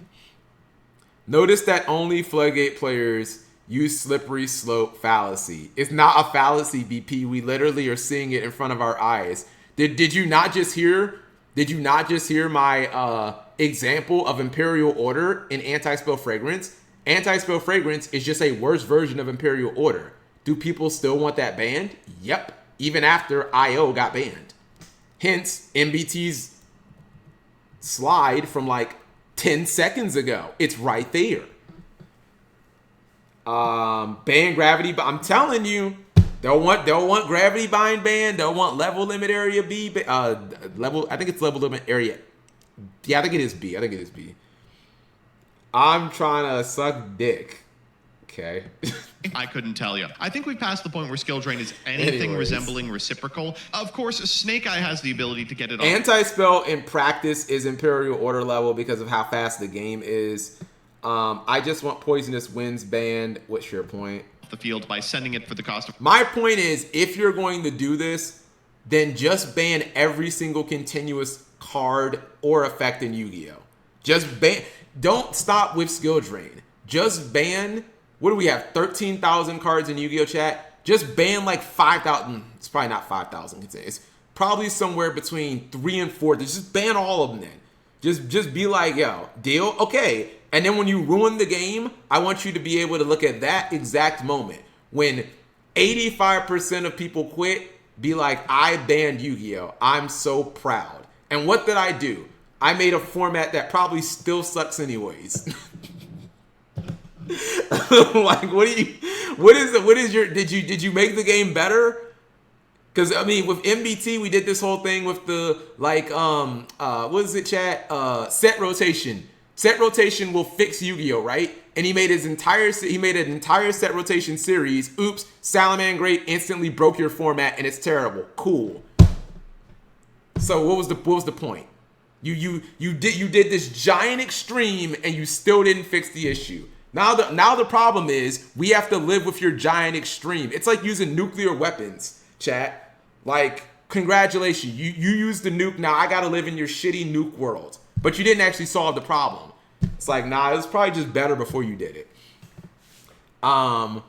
Notice that only Floodgate players use Slippery Slope fallacy. It's not a fallacy, BP. We literally are seeing it in front of our eyes. Did you not just hear Did you not just hear my example of Imperial Order in Anti-Spell Fragrance? Anti-Spell Fragrance is just a worse version of Imperial Order. Do people still want that banned? Yep. Even after IO got banned. Hence, MBT's slide from like 10 seconds ago. It's right there. Ban Gravity, but I'm telling you, they'll want Gravity Bind banned. They'll want Level Limit Area B. Level, I think it's Level Limit Area. Yeah, I think it is B. I'm trying to suck dick. Okay. I couldn't tell you. I think we've passed the point where skill drain is anything resembling reciprocal. Of course, Snake Eye has the ability to get it on. Anti-spell in practice is Imperial Order level because of how fast the game is. I just want Poisonous Winds banned. What's your point? The field by sending it for the cost of... My point is, if you're going to do this, then just ban every single continuous card or effect in Yu-Gi-Oh! Just ban... Don't stop with skill drain. Just ban... What do we have? 13,000 cards in Yu-Gi-Oh! Chat? Just ban like 5,000. It's probably not 5,000. It's probably somewhere between 3 and 4. Just ban all of them then. Just be like, yo, deal? Okay. And then when you ruin the game, I want you to be able to look at that exact moment. When 85% of people quit, be like, I banned Yu-Gi-Oh! I'm so proud. And what did I do? I made a format that probably still sucks anyways. Like, what is your, did you make the game better? Because, I mean, with MBT, we did this whole thing with the, like, what is it, chat? Set rotation. Set rotation will fix Yu-Gi-Oh, right? And he made an entire set rotation series. Oops, Salamangreat instantly broke your format and it's terrible. Cool. So what was the point? You did this giant extreme and you still didn't fix the issue. Now the problem is we have to live with your giant extreme. It's like using nuclear weapons, chat. Like, congratulations, you used the nuke. Now I gotta live in your shitty nuke world. But you didn't actually solve the problem. It's like, nah, it was probably just better before you did it. I'm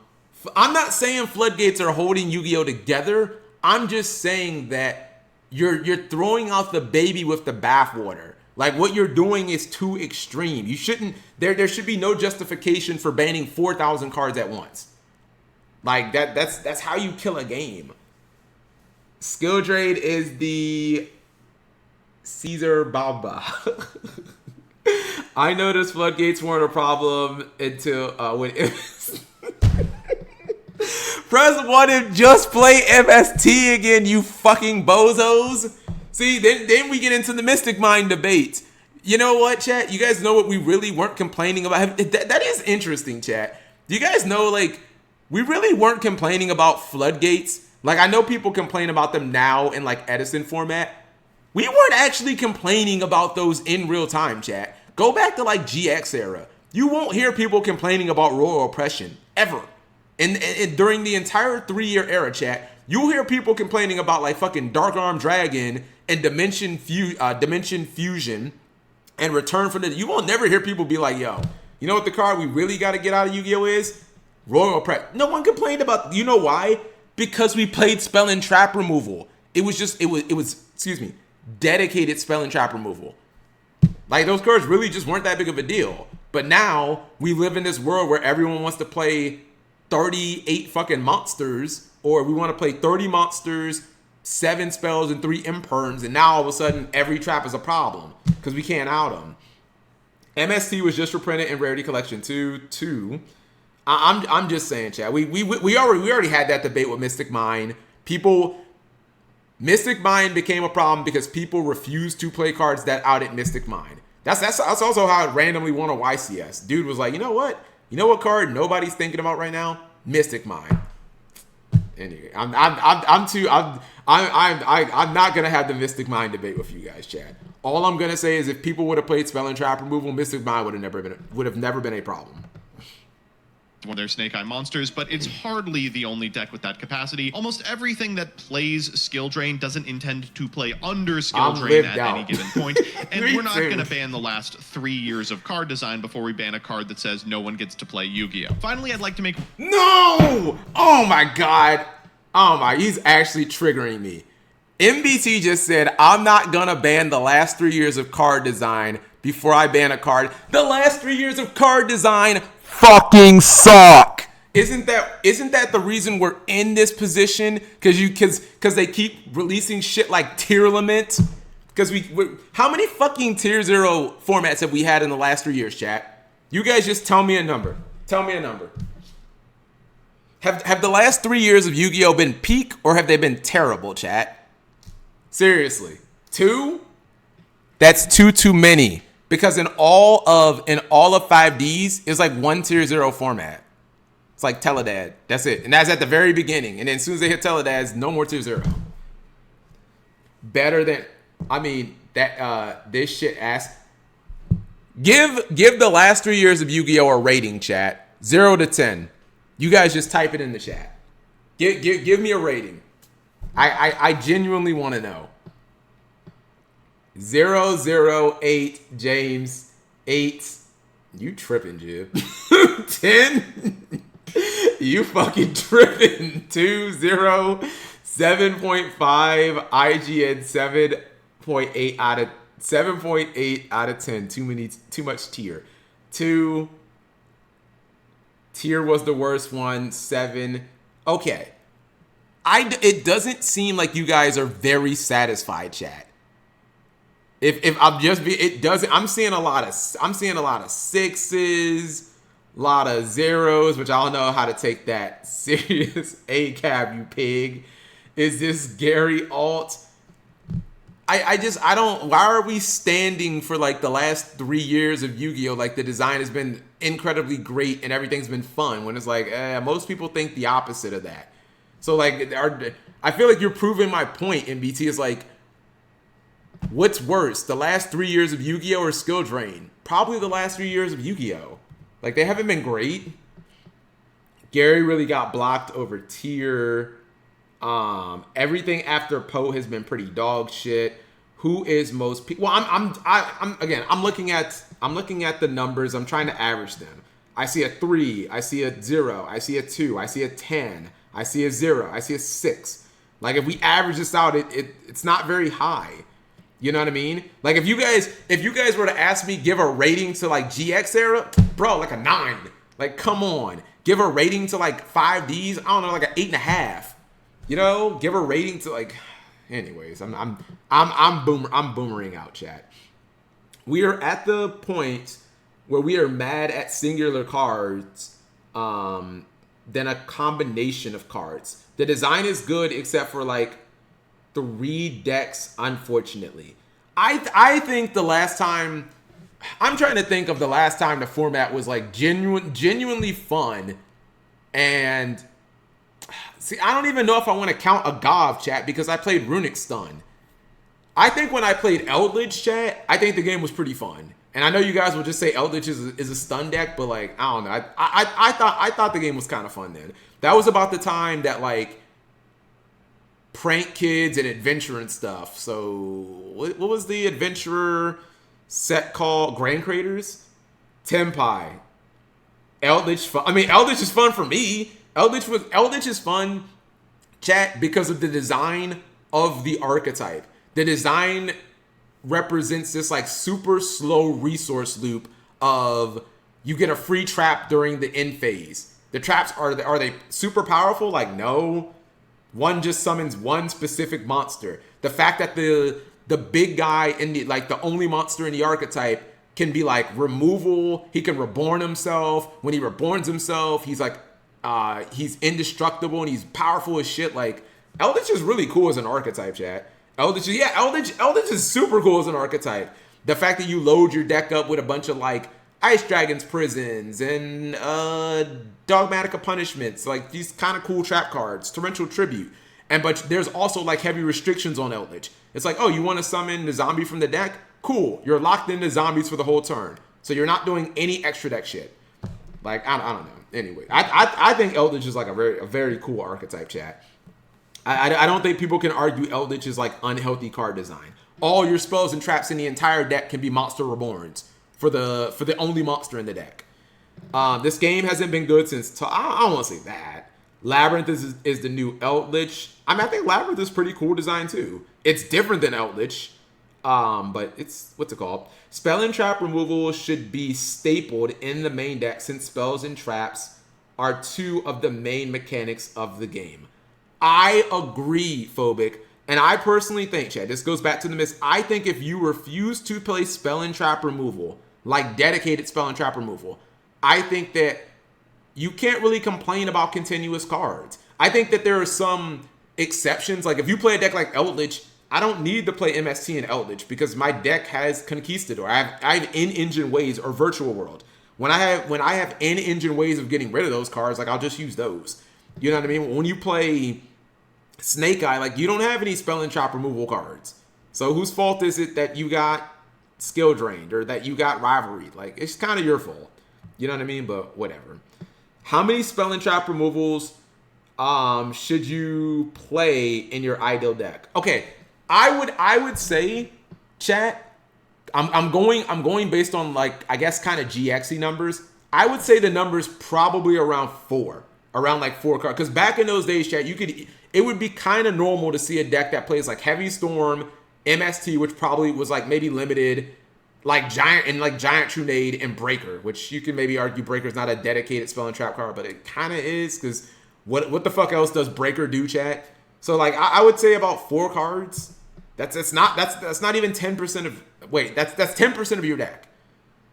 not saying floodgates are holding Yu-Gi-Oh! Together. I'm just saying that you're throwing out the baby with the bathwater. Like, what you're doing is too extreme. You shouldn't, there should be no justification for banning 4,000 cards at once. Like, that's how you kill a game. Skill Trade is the Caesar Baba. I noticed floodgates weren't a problem until when Press 1 and just play MST again, you fucking bozos. See, then we get into the Mystic Mind debate. You know what, chat? You guys know what we really weren't complaining about? That is interesting, chat. Do you guys know, like, we really weren't complaining about floodgates? Like, I know people complain about them now in, like, Edison format. We weren't actually complaining about those in real time, chat. Go back to, like, GX era. You won't hear people complaining about royal oppression, ever. And during the entire 3-year era, chat, you'll hear people complaining about, like, fucking Dark Arm Dragon and Dimension Fusion and Return from the... You won't never hear people be like, yo, you know what the card we really got to get out of Yu-Gi-Oh! Is? Royal Oppression. No one complained about... You know why? Because we played Spell and Trap removal. It was excuse me, dedicated Spell and Trap removal. Like, those cards really just weren't that big of a deal. But now, we live in this world where everyone wants to play 38 fucking monsters, or we want to play 30 monsters, 7 spells, and 3 imperms, and now all of a sudden, every trap is a problem, because we can't out them. MST was just reprinted in Rarity Collection 2. I'm just saying, chat. We already had that debate with Mystic Mind. Mystic Mind became a problem because people refused to play cards that outed Mystic Mind. That's also how it randomly won a YCS. Dude was like, you know what? You know what card nobody's thinking about right now? Mystic Mind. Anyway, I'm not gonna have the Mystic Mind debate with you guys, chat. All I'm gonna say is if people would have played Spell and Trap removal, Mystic Mind would have never been a problem. One of their Snake Eye monsters, but it's hardly the only deck with that capacity. Almost everything that plays Skill Drain doesn't intend to play under Skill Drain at any given point. And we're not going to ban the last 3 years of card design before we ban a card that says no one gets to play Yu-Gi-Oh! Finally, I'd like to make... No! Oh my god! Oh my, he's actually triggering me. MBT just said, I'm not gonna ban the last 3 years of card design before I ban a card. The last 3 years of card design fucking suck. Isn't that the reason we're in this position? Because they keep releasing shit like Tearlament. Because how many fucking Tier 0 formats have we had in the last 3 years, chat? You guys just tell me a number. Tell me a number. Have the last 3 years of Yu-Gi-Oh been peak or have they been terrible, chat? Seriously. 2? That's too many. Because in all of 5Ds, it's like one Tier 0 format. It's like Teledad. That's it. And that's at the very beginning. And then as soon as they hit Teledads, no more Tier 0. Better than, I mean, that this shit ass. Give the last 3 years of Yu-Gi-Oh a rating, chat. 0 to 10. You guys just type it in the chat. Give me a rating. I genuinely want to know. 008 James 8. You tripping, Jib. 10. You fucking tripping. 20 7.5 IGN 7.8 out of 7.8 out of 10. Too much tier. 2. Tier was the worst one. 7. Okay. It doesn't seem like you guys are very satisfied, chat. If I'm just it doesn't. I'm seeing a lot of 6s, a lot of 0s, which I don't know how to take that serious. A-cab, you pig. Is this Gary Alt? I don't. Why are we standing for like the last 3 years of Yu-Gi-Oh? Like the design has been incredibly great and everything's been fun. When it's like most people think the opposite of that. So like, I feel like you're proving my point. MBT is like, what's worse, the last 3 years of Yu-Gi-Oh or Skill Drain? Probably the last 3 years of Yu-Gi-Oh. Like they haven't been great. Gary really got blocked over tier. Everything after Poe has been pretty dog shit. Who is most well, I'm looking at the numbers. I'm trying to average them. I see a 3, I see a 0, I see a 2, I see a 10, I see a 0, I see a 6. Like if we average this out, it's not very high. You know what I mean? Like if you guys were to ask me, give a rating to like GX era, bro, like a 9. Like come on, give a rating to like 5Ds. I don't know, like an 8.5. You know, give a rating to like. Anyways, I'm boomering out, chat. We are at the point where we are mad at singular cards, than a combination of cards. The design is good except for like 3 decks, unfortunately. I think the last time, I'm trying to think of the last time the format was like genuinely fun. And see, I don't even know if I want to count Aghav, chat, because I played Runic Stun. I think when I played Eldritch, chat, I think the game was pretty fun. And I know you guys will just say Eldritch is a stun deck, but like, I don't know. I thought the game was kind of fun then. That was about the time that like Prank Kids and Adventure and stuff. So what was the Adventurer set called? Grand Craters? Tenpai. Eldritch fun. I mean, Eldritch is fun for me. Eldritch is fun, chat, because of the design of the archetype. The design represents this like super slow resource loop of you get a free trap during the end phase. The traps, are they super powerful? Like, no. One just summons one specific monster. The fact that the big guy in the, like the only monster in the archetype can be like removal. He can reborn himself. When he reborns himself, he's like, he's indestructible and he's powerful as shit. Like, Eldritch is really cool as an archetype, chat. Eldritch is super cool as an archetype. The fact that you load your deck up with a bunch of like Ice Dragon's Prisons and Dogmatica Punishments, like these kind of cool trap cards, Torrential Tribute. But there's also like heavy restrictions on Eldritch. It's like, oh, you want to summon the zombie from the deck? Cool. You're locked into zombies for the whole turn. So you're not doing any extra deck shit. Like, I don't know. Anyway, I think Eldritch is like a very cool archetype, chat. I don't think people can argue Eldritch is like unhealthy card design. All your spells and traps in the entire deck can be monster reborns for the only monster in the deck. This game hasn't been good since I don't want to say that. Labyrinth is the new Eldritch. I mean, I think Labyrinth is pretty cool design too. It's different than Eldritch, but it's what's it called? Spell and trap removal should be stapled in the main deck since spells and traps are two of the main mechanics of the game. I agree, Phobic. And I personally think, Chad, this goes back to the miss. I think if you refuse to play spell and trap removal, like dedicated spell and trap removal, I think that you can't really complain about continuous cards. I think that there are some exceptions. Like if you play a deck like Eldritch, I don't need to play MST in Eldritch because my deck has Conquistador. I have in-engine ways or Virtual World. When I have in-engine ways of getting rid of those cards, like I'll just use those. You know what I mean? When you play Snake Eye, like you don't have any spell and trap removal cards. So whose fault is it that you got skill drained or that you got rivalry? Like it's kind of your fault. You know what I mean? But whatever. How many spell and trap removals should you play in your ideal deck? Okay, I would say, chat. I'm going based on like I guess kind of GXy numbers. I would say the number's probably around 4. Around like 4 cards. Because back in those days, chat, it would be kind of normal to see a deck that plays like Heavy Storm, MST, which probably was like maybe limited, like Giant Trunade and Breaker, which you can maybe argue Breaker's not a dedicated spell and trap card, but it kind of is, because what the fuck else does Breaker do, chat? So like I would say about 4 cards. That's not even 10% of that's 10% of your deck.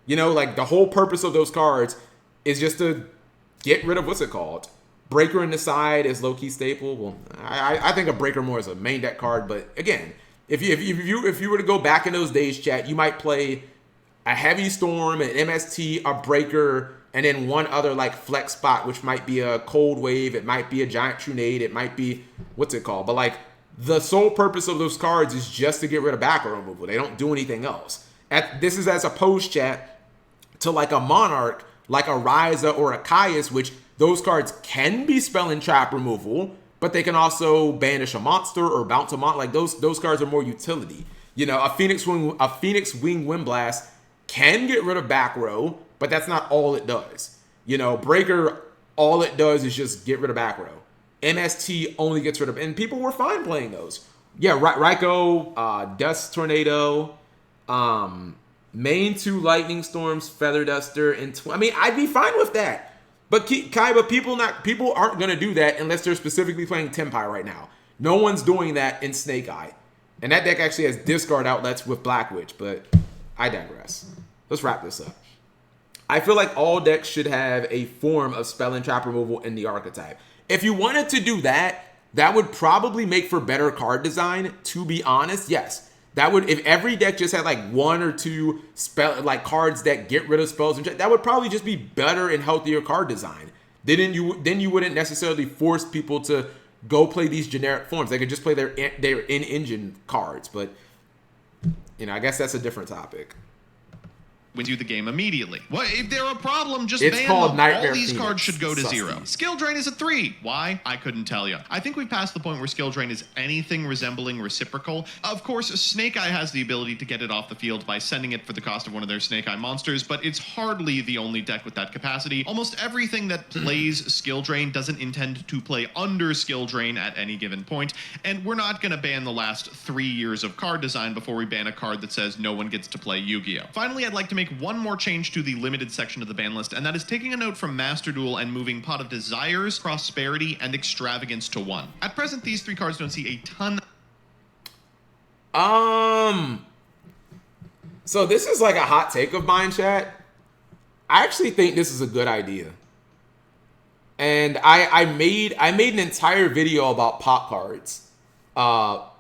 You know, like the whole purpose of those cards is just to get rid of what's it called? Breaker in the side is low-key staple. Well, I think of Breaker more as a main deck card, but again, if you were to go back in those days, chat, you might play a Heavy Storm, an MST, a Breaker, and then one other like flex spot, which might be a Cold Wave, it might be a Giant Trunade, it might be what's it called? But like the sole purpose of those cards is just to get rid of back row removal. They don't do anything else. This is as opposed, chat, to like a Monarch, like a Ryza or a Caius, which those cards can be spell and trap removal, but they can also banish a monster or bounce a monster. Like those cards are more utility. You know, a Phoenix Wing Windblast can get rid of back row, but that's not all it does. You know, Breaker, all it does is just get rid of back row. MST only gets rid of, and people were fine playing those. Yeah, Raikou, Dust Tornado, main 2 Lightning Storms, Feather Duster, and I mean, I'd be fine with that. But people aren't gonna do that unless they're specifically playing Tenpai right now. No one's doing that in Snake Eye, and that deck actually has discard outlets with Black Witch. But I digress. Let's wrap this up. I feel like all decks should have a form of spell and trap removal in the archetype. If you wanted to do that, that would probably make for better card design. To be honest, yes. That would, if every deck just had like 1 or 2 spell like cards that get rid of spells and that would probably just be better and healthier card design. Then you wouldn't necessarily force people to go play these generic forms. They could just play their in-engine cards. But you know, I guess that's a different topic. Wins you the game immediately. What if they're a problem? Just it's ban called them. Nightmare All these Phoenix. cards should go to Susty. 0. Skill drain is a 3. Why? I couldn't tell you. I think we've passed the point where skill drain is anything resembling reciprocal. Of course, Snake Eye has the ability to get it off the field by sending it for the cost of one of their Snake Eye monsters, but it's hardly the only deck with that capacity. Almost everything that plays skill drain doesn't intend to play under skill drain at any given point, and we're not going to ban the last 3 years of card design before we ban a card that says no one gets to play Yu-Gi-Oh! Finally, I'd like to make one more change to the limited section of the ban list, and that is taking a note from Master Duel and moving Pot of Desires, Prosperity, and Extravagance to 1. At present, these 3 cards don't see a ton. So this is like a hot take of mine, chat. I actually think this is a good idea. And I made an entire video about pop cards.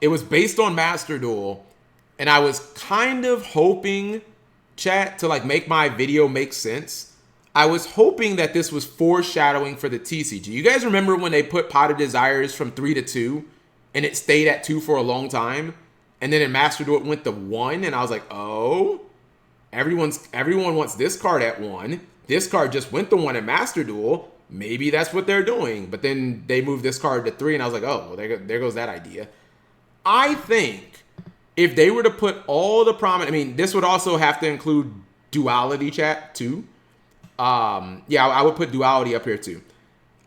It was based on Master Duel, and I was kind of hoping, chat, to like make my video make sense. I was hoping that this was foreshadowing for the TCG. You guys remember when they put Pot of Desires from 3 to 2 and it stayed at 2 for a long time? And then in Master Duel it went to 1, and I was like, oh, everyone wants this card at 1. This card just went to 1 in Master Duel. Maybe that's what they're doing. But then they moved this card to 3, and I was like, oh, well, there goes that idea. I think if they were to put all the prominent, I mean, this would also have to include Duality, chat, too. Yeah, I would put Duality up here, too.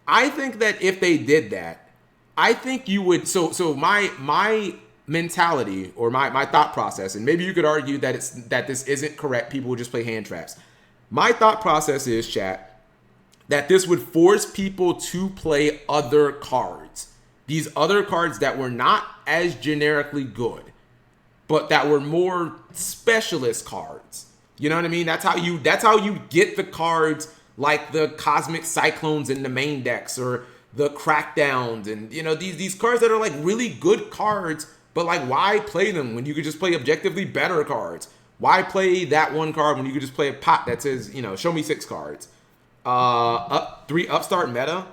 I think that if they did that, I think you would. So my mentality or my thought process, and maybe you could argue that this isn't correct. People would just play hand traps. My thought process is, chat, that this would force people to play other cards. These other cards that were not as generically good, but that were more specialist cards. You know what I mean? That's how you get the cards like the Cosmic Cyclones in the main decks, or the Crackdowns, and these cards that are like really good cards, but like, why play them when you could just play objectively better cards? Why play that one card when you could just play a pot that says, show me 6 cards? 3 Upstart meta.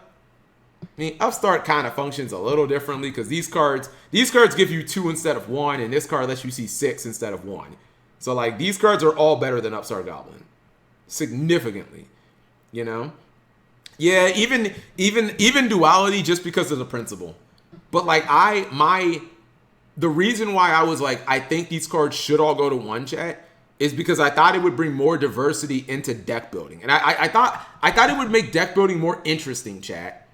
I mean, Upstart kind of functions a little differently because these cards give you 2 instead of 1, and this card lets you see 6 instead of 1. So like, these cards are all better than Upstart Goblin, significantly. Yeah, even Duality, just because of the principle. But like, the reason why I was like, I think these cards should all go to 1, chat, is because I thought it would bring more diversity into deck building, and I thought it would make deck building more interesting, chat.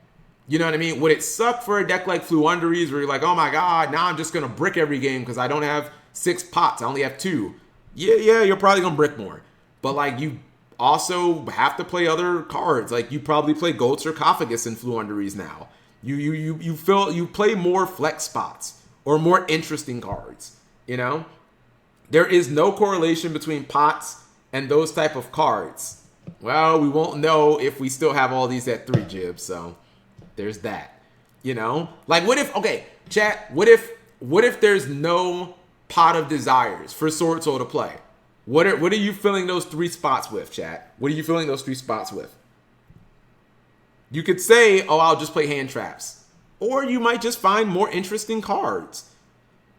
You know what I mean? Would it suck for a deck like Floowandereeze where you're like, oh my god, now I'm just gonna brick every game because I don't have 6 pots, I only have 2? Yeah, you're probably gonna brick more, but like, you also have to play other cards. Like, you probably play Gold Sarcophagus in Floowandereeze now. You play more flex spots or more interesting cards. There is no correlation between pots and those type of cards. Well, we won't know if we still have all these at 3 Jibs, so there's that. Like, what if, okay, chat, what if there's no Pot of Desires for Sword Soul to play? What are you filling those 3 spots with, chat? What are you filling those 3 spots with? You could say, oh, I'll just play hand traps. Or you might just find more interesting cards.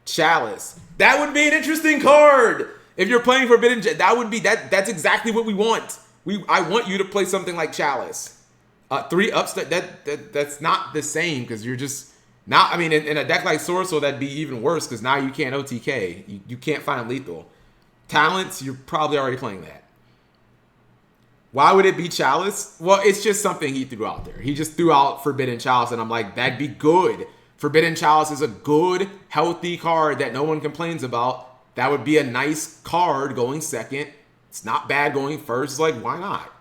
Chalice. That would be an interesting card. If you're playing Forbidden, that's exactly what we want. I want you to play something like Chalice. 3 Upstart, that's not the same, because you're just not, I mean, in a deck like Sword Soul, that'd be even worse, because now you can't OTK. You can't find lethal. Talents, you're probably already playing that. Why would it be Chalice? Well, it's just something he threw out there. He just threw out Forbidden Chalice, and I'm like, that'd be good. Forbidden Chalice is a good, healthy card that no one complains about. That would be a nice card going second. It's not bad going first. It's like, why not?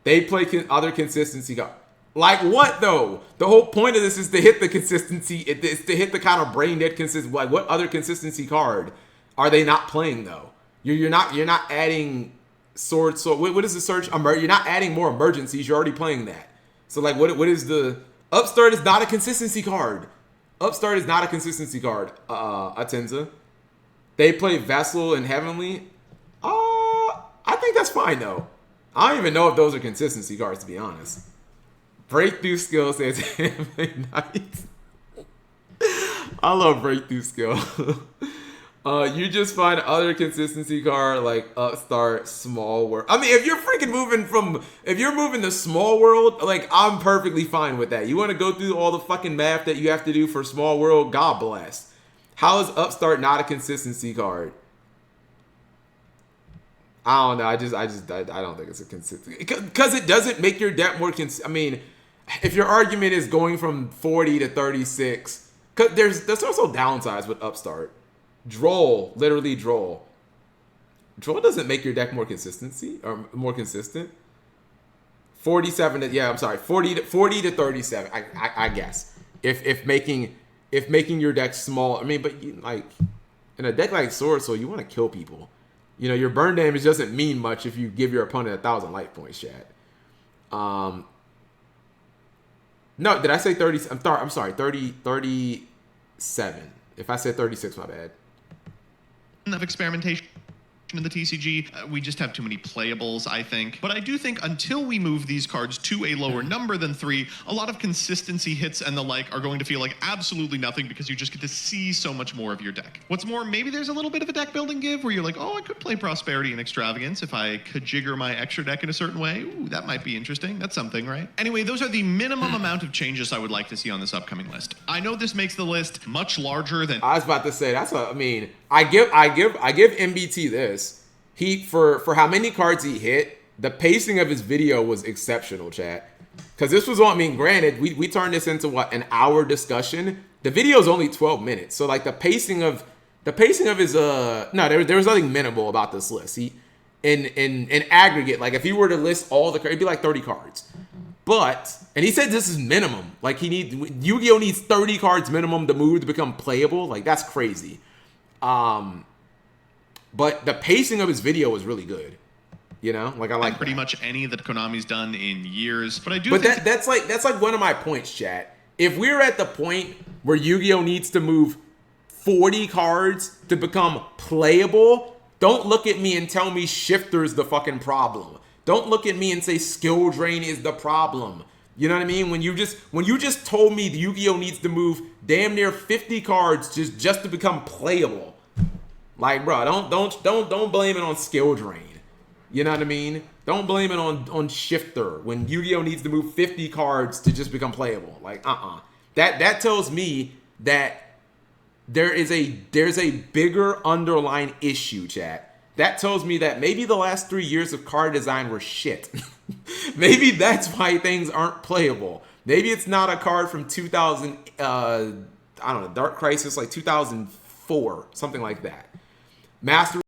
They play other consistency cards. Like what, though? The whole point of this is to hit the consistency. It's to hit the kind of brain dead consistency. Like, what other consistency card are they not playing, though? You're not adding Sword Soul. What is the search? You're not adding more emergencies. You're already playing that. So like, what is the Upstart is not a consistency card. Upstart is not a consistency card. Atenza. They play Vessel and Heavenly. I think that's fine though. I don't even know if those are consistency cards, to be honest. Breakthrough Skill says Heavenly Knights. I love Breakthrough Skill. You just find other consistency card like Upstart, Small World. I mean, if you're moving to Small World, like, I'm perfectly fine with that. You want to go through all the fucking math that you have to do for Small World? God bless. How is Upstart not a consistency card? I don't know. I don't think it's a consistency, because it doesn't make your deck more I mean, if your argument is going from 40 to 36, because there's also downsides with Upstart. Droll, literally Droll. Droll doesn't make your deck more consistency or more consistent. 47 to, yeah, I'm sorry, 40 to 37. I guess if making your deck small. I mean, but like in a deck like Sword Soul, you want to kill people. Your burn damage doesn't mean much if you give your opponent 1,000 life points, Chad. No, did I say 30? I'm sorry, 37. If I said 36, my bad. Of experimentation in the TCG, we just have too many playables, I think. But I do think until we move these cards to a lower number than 3, a lot of consistency hits and the like are going to feel like absolutely nothing, because you just get to see so much more of your deck. What's more, maybe there's a little bit of a deck building give where you're like, oh, I could play Prosperity and Extravagance if I could jigger my extra deck in a certain way. Ooh, that might be interesting. That's something, right? Anyway, those are the minimum amount of changes I would like to see on this upcoming list. I know this makes the list much larger than... I was about to say, I give MBT this. For how many cards he hit, the pacing of his video was exceptional, chat. Because this was what, I mean, granted, we turned this into what, an hour discussion. The video is only 12 minutes. So like the pacing of his no, there was nothing minimal about this list. He in aggregate, like if he were to list all the cards, it'd be like 30 cards. But, and he said this is minimum. Like Yu-Gi-Oh needs 30 cards minimum to move to become playable. Like that's crazy. But the pacing of his video was really good. You know, like I like pretty much any that Konami's done in years. But I do. But that's like one of my points, chat. If we're at the point where Yu-Gi-Oh needs to move 40 cards to become playable, don't look at me and tell me Shifter's the fucking problem. Don't look at me and say skill drain is the problem. You know what I mean? When you just told me Yu-Gi-Oh needs to move damn near 50 cards just to become playable. Like, bro, don't blame it on skill drain. You know what I mean? Don't blame it on Shifter when Yu-Gi-Oh needs to move 50 cards to just become playable. Like, That tells me that there's a bigger underlying issue, chat. That tells me that maybe the last 3 years of card design were shit. Maybe that's why things aren't playable. Maybe it's not a card from 2000, I don't know, Dark Crisis, like 2004, something like that. Master